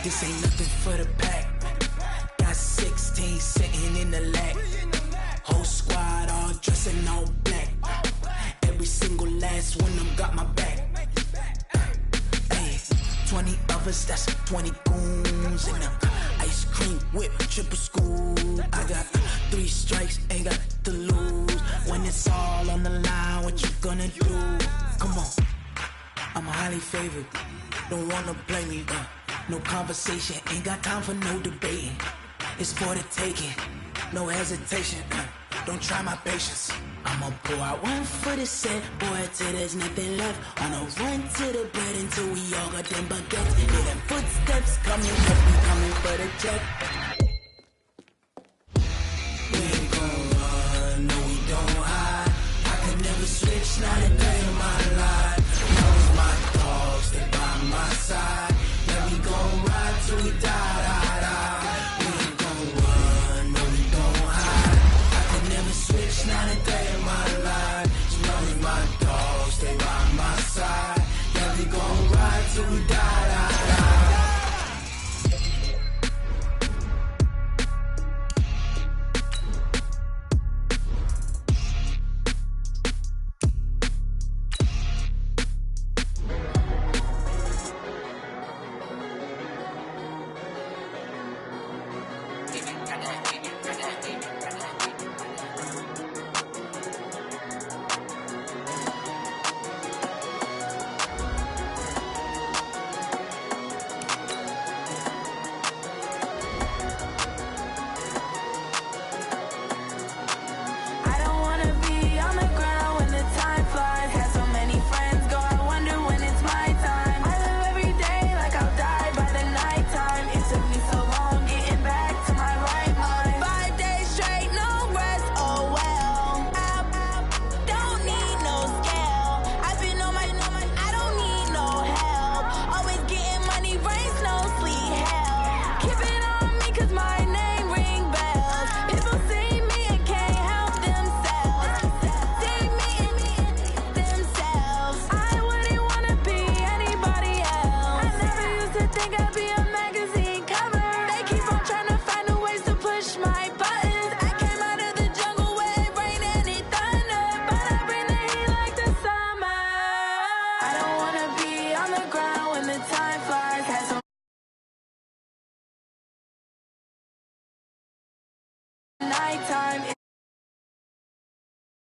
This ain't nothing for the pack. Got 16 sitting in the lap. Whole squad all dressing all black. Every single last one of them got my back. Hey, 20 of us, that's 20 goons in the ice cream whip, triple school. I got 3 strikes, ain't got to lose. When it's all on the line, what you gonna do? Come on, I'm highly favored. Don't wanna blame me, no conversation, ain't got time for no debating. It's for the taking, no hesitation. Don't try my patience. I'ma pour out one for the set, boy, till there's nothing left. On a run to the bed until we all got them baguettes. Hear them footsteps coming, we coming for the check.